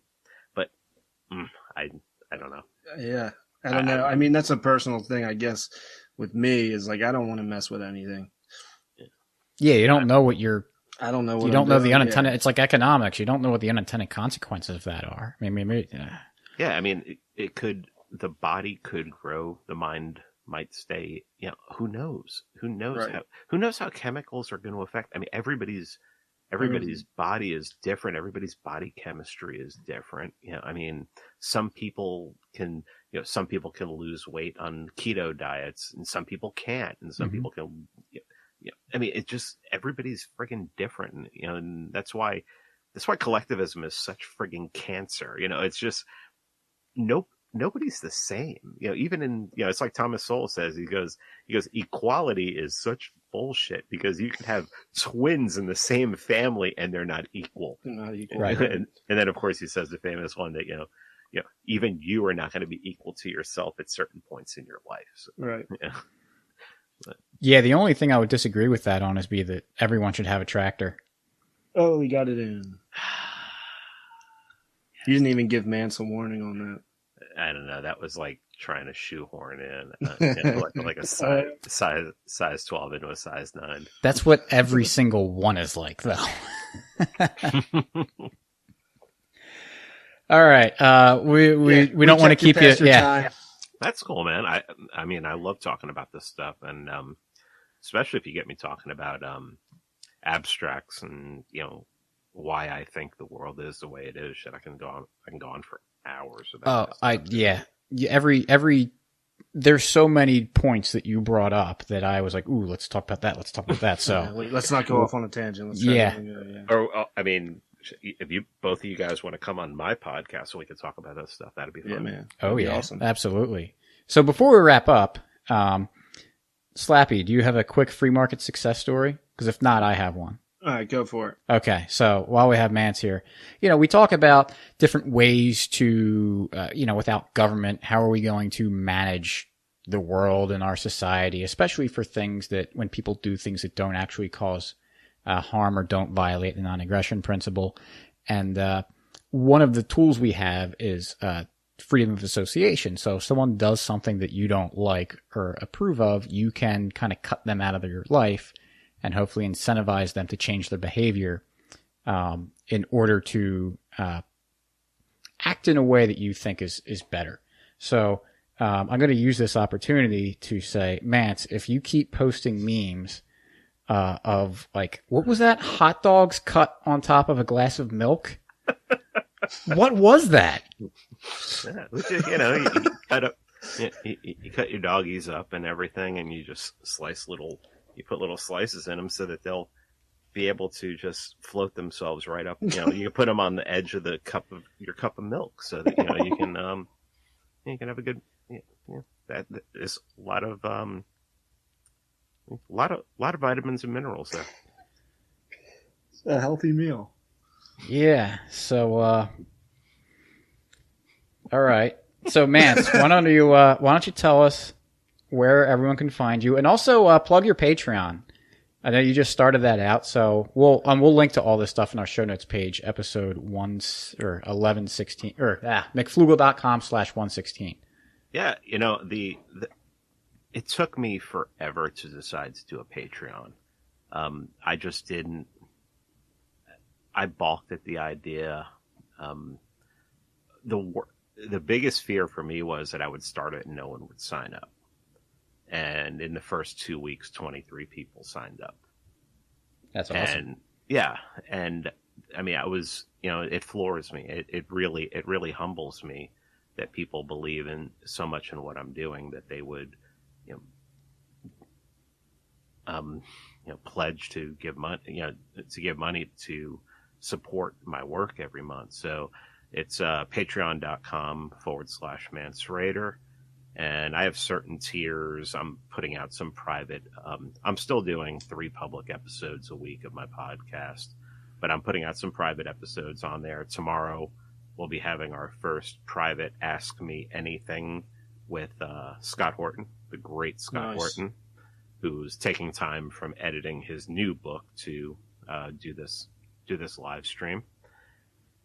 but I don't know. Yeah, I don't know. I mean, that's a personal thing, I guess. With me, is like I don't want to mess with anything. Yeah, you don't know what you're. I don't know. What you don't know the unintended. Yeah. It's like economics. You don't know what the unintended consequences of that are. I mean, maybe. Yeah, I mean, it could. The body could grow. The mind might stay. Who knows? Who knows right. how? Who knows how chemicals are going to affect? I mean, everybody's body is different. Everybody's body chemistry is different. I mean, some people can. Some people can lose weight on keto diets, and some people can't, and some people can. I mean, it's just everybody's friggin' different, and that's why collectivism is such friggin' cancer. It's just nobody's the same. Even in it's like Thomas Sowell says. He goes, equality is such bullshit because you can have twins in the same family and they're not equal. They're not equal, right? And then of course he says the famous one that even you are not going to be equal to yourself at certain points in your life. So, right. Yeah, the only thing I would disagree with that on is that everyone should have a tractor. Oh, we got it in. You didn't even give Mance a warning on that. I don't know. That was like trying to shoehorn in like a size 12 into a size 9. That's what every single one is like, though. All right. We don't want to keep you. Yeah. Time. That's cool, man. I mean, I love talking about this stuff, and especially if you get me talking about abstracts and why I think the world is the way it is. Shit, I can go on for hours about. Every there's so many points that you brought up that I was like, ooh, let's talk about that. Let's talk about that. So let's not go off on a tangent. Let's Or I mean, if both of you guys want to come on my podcast so we can talk about that stuff, that'd be fun. Yeah, man. Oh yeah, awesome. Absolutely. So before we wrap up, Slappy, do you have a quick free market success story? Because if not, I have one. All right, go for it. Okay, so while we have Mance here, we talk about different ways to, without government, how are we going to manage the world and our society, especially for things that when people do things that don't actually cause harm or don't violate the non-aggression principle. And one of the tools we have is freedom of association. So if someone does something that you don't like or approve of, you can kind of cut them out of your life and hopefully incentivize them to change their behavior in order to act in a way that you think is better. So I'm going to use this opportunity to say, Mance, if you keep posting memes of like, what was that? Hot dogs cut on top of a glass of milk? What was that? Yeah, you cut up, you cut your doggies up and everything, and you just you put little slices in them so that they'll be able to just float themselves right up. You put them on the edge of your cup of milk, so that you can have a good. That is a lot of vitamins and minerals there. It's a healthy meal. Yeah. So, all right. So, Mance, why don't you tell us where everyone can find you, and also plug your Patreon. I know you just started that out, so we'll link to all this stuff in our show notes page, episode 1116 or mcflugel.com/116. Yeah, it took me forever to decide to do a Patreon. I just didn't. I balked at the idea. The biggest fear for me was that I would start it and no one would sign up. And in the first 2 weeks, 23 people signed up. That's awesome. And yeah, and I mean, it floors me. It really humbles me that people believe in so much in what I'm doing that they would, pledge to give money to support my work every month. So it's patreon.com/Mance Rayder. And I have certain tiers. I'm putting out some private. I'm still doing 3 public episodes a week of my podcast, but I'm putting out some private episodes on there. Tomorrow, we'll be having our first private Ask Me Anything with Scott Horton, the great Scott Horton, who's taking time from editing his new book to do this live stream,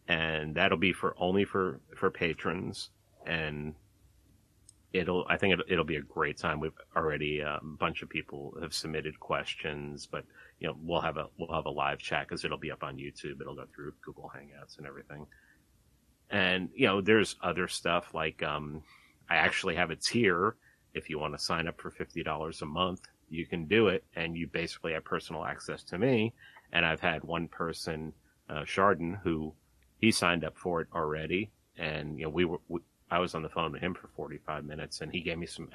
and that'll be only for patrons. And I think it'll be a great time. We've already a bunch of people have submitted questions, but we'll have a live chat because it'll be up on YouTube. It'll go through Google Hangouts and everything. And there's other stuff like I actually have a tier. If you want to sign up for $50 a month, you can do it, and you basically have personal access to me. And I've had one person, Chardon, who he signed up for it already, and I was on the phone with him for 45 minutes, and he gave me some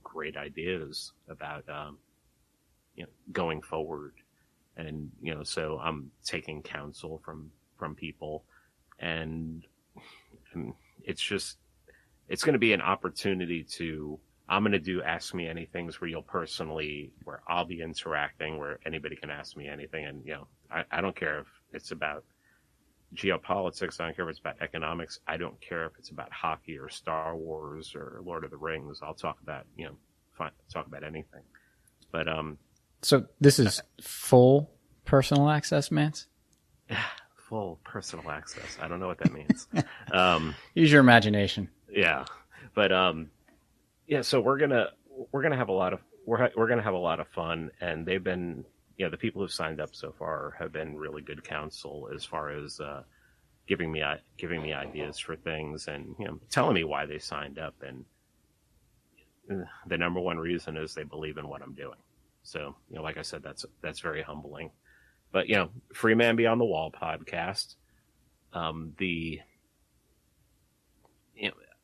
great ideas about, going forward. And, so I'm taking counsel from people, and it's going to be an opportunity I'm going to do Ask Me Anythings where where I'll be interacting, where anybody can ask me anything. And, I don't care if it's about geopolitics. I don't care if it's about economics. I don't care if it's about hockey or Star Wars or Lord of the Rings. I'll talk about, talk about anything. But, so this is full personal access, Mance? Full personal access. I don't know what that means. Use your imagination. Yeah. But, so we're going to have a lot of fun, and they've been, the people who've signed up so far have been really good counsel as far as giving me ideas for things, and telling me why they signed up. And the number one reason is they believe in what I'm doing. So like I said, that's very humbling. But Free Man Beyond the Wall podcast, the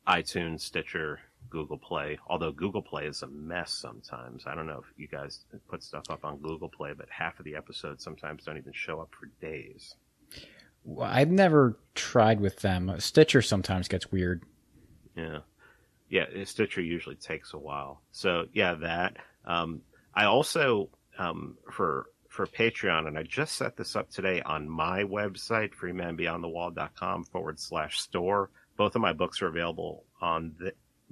iTunes, Stitcher, Google Play, although Google Play is a mess sometimes. I don't know if you guys put stuff up on Google Play, but half of the episodes sometimes don't even show up for days. Well, I've never tried with them. Stitcher sometimes gets weird. Yeah. Yeah, Stitcher usually takes a while. So yeah, that. I also for Patreon, and I just set this up today on my website, freemanbeyondthewall.com/store. Both of my books are available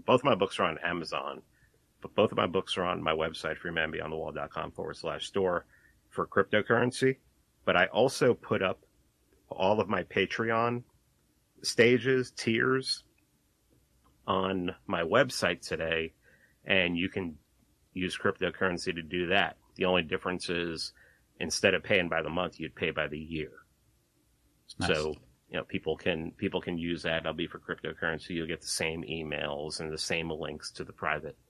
both of my books are on Amazon, but both of my books are on my website, freemanbeyondthewall.com/store for cryptocurrency. But I also put up all of my Patreon stages, tiers on my website today, and you can use cryptocurrency to do that. The only difference is instead of paying by the month, you'd pay by the year. Nice. So, people can use that. That'll be for cryptocurrency. You'll get the same emails and the same links to the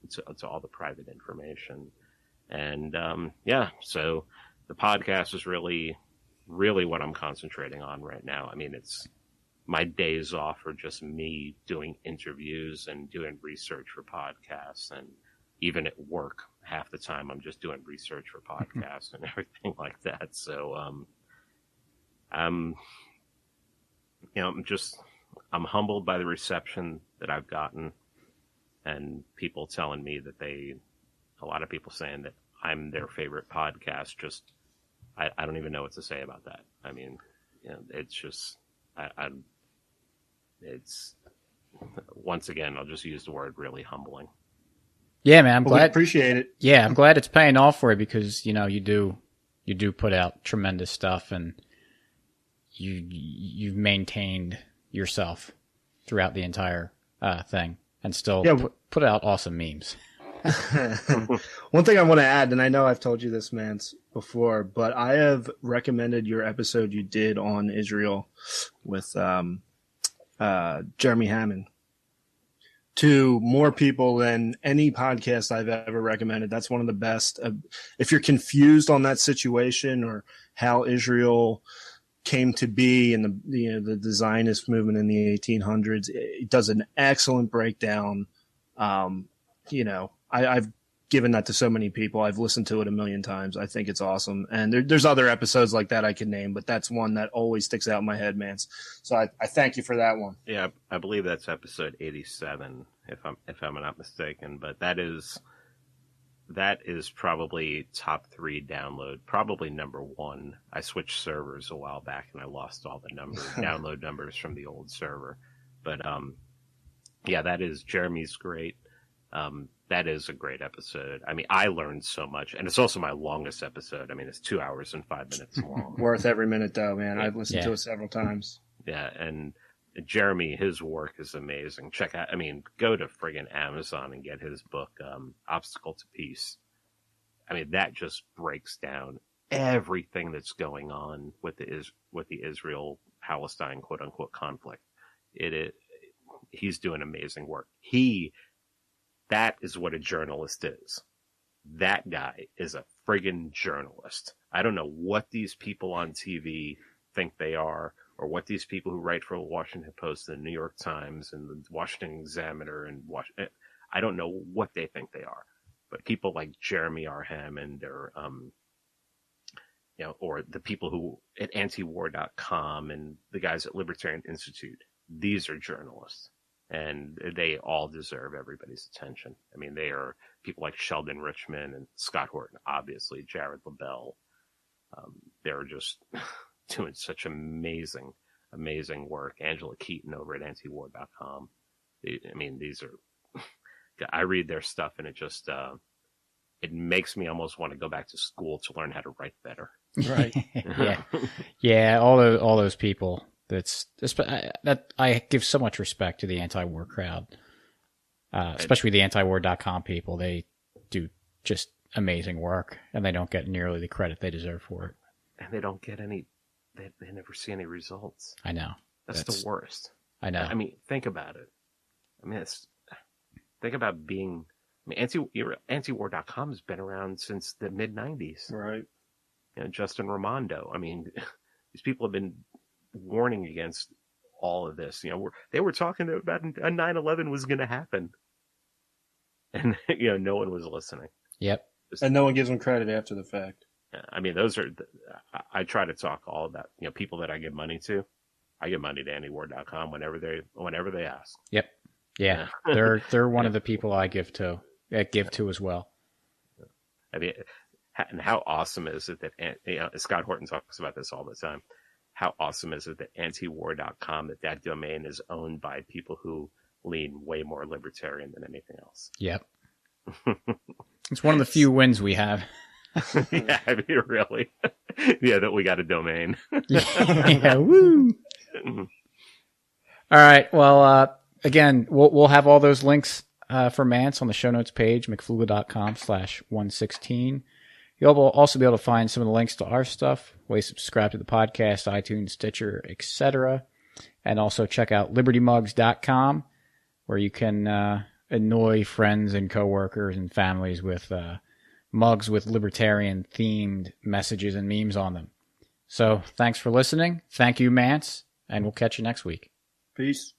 to all the private information. And, so the podcast is really, really what I'm concentrating on right now. I mean, my days off are just me doing interviews and doing research for podcasts, and even at work, half the time I'm just doing research for podcasts and everything like that. So, I'm humbled by the reception that I've gotten, and people telling me that a lot of people saying that I'm their favorite podcast. Just, I don't even know what to say about that. I mean, it's just, it's, once again, I'll just use the word really humbling. Yeah, man, I'm glad. We appreciate it. Yeah, I'm glad it's paying off for you, because you do put out tremendous stuff, and you've maintained yourself throughout the entire thing, and still put out awesome memes. One thing I want to add, and I know I've told you this, Mance, before, but I have recommended your episode you did on Israel with Jeremy Hammond to more people than any podcast I've ever recommended. That's one of the best. If you're confused on that situation or how Israel came to be and the Zionist movement in the 1800s, it does an excellent breakdown. I've given that to so many people. I've listened to it a million times. I think it's awesome. And there's other episodes like that I could name, but that's one that always sticks out in my head, man. So I thank you for that one. Yeah, I believe that's episode 87, if I'm not mistaken. But that is probably top 3 download, probably number 1. I switched servers a while back and I lost all the download numbers from the old server. But that is, Jeremy's great. That is a great episode. I mean, I learned so much, and it's also my longest episode. I mean, it's 2 hours and 5 minutes long. Worth every minute, though, man. I've listened to it several times. Yeah, and Jeremy, his work is amazing. Go to friggin' Amazon and get his book, Obstacle to Peace. I mean, that just breaks down everything that's going on with the Israel-Palestine quote-unquote conflict. He's doing amazing work. That is what a journalist is. That guy is a friggin' journalist. I don't know what these people on TV think they are, or what these people who write for the Washington Post and the New York Times and the Washington Examiner and I don't know what they think they are. But people like Jeremy R. Hammond or the people who at antiwar.com and the guys at Libertarian Institute, these are journalists. And they all deserve everybody's attention. I mean, they are people like Sheldon Richman and Scott Horton, obviously, Jared LaBelle. They're just doing such amazing, amazing work. Angela Keaton over at antiwar.com. I mean, I read their stuff and it just, it makes me almost want to go back to school to learn how to write better. Right. Yeah. Yeah. All those people. That I give so much respect to the anti-war crowd, especially the antiwar.com people. They do just amazing work, and they don't get nearly the credit they deserve for it. And they don't get any. They never see any results. I know. That's the worst. I know. I mean, think about it. I mean, think about being. I mean, antiwar.com has been around since the mid '90s. Right. Justin Raimondo. I mean, these people have been warning against all of this. They were talking about a 9/11 was going to happen, and no one was listening. Yep. And no one gives them credit after the fact. I mean, those are. I try to talk all about people that I give money to. I give money to antiwar.com whenever they ask. Yep. Yeah, they're one of the people I give to as well. I mean, and how awesome is it that Scott Horton talks about this all the time. How awesome is it that antiwar.com, that domain is owned by people who lean way more libertarian than anything else. Yep. It's one of the few wins we have. Yeah, I mean, really. Yeah, that we got a domain. Yeah, woo. All right. Well, again, we'll have all those links for Mance on the show notes page, mcfluga.com/116. You'll also be able to find some of the links to our stuff, ways to subscribe to the podcast, iTunes, Stitcher, etc. And also check out libertymugs.com, where you can annoy friends and coworkers and families with mugs with libertarian-themed messages and memes on them. So thanks for listening. Thank you, Mance, and we'll catch you next week. Peace.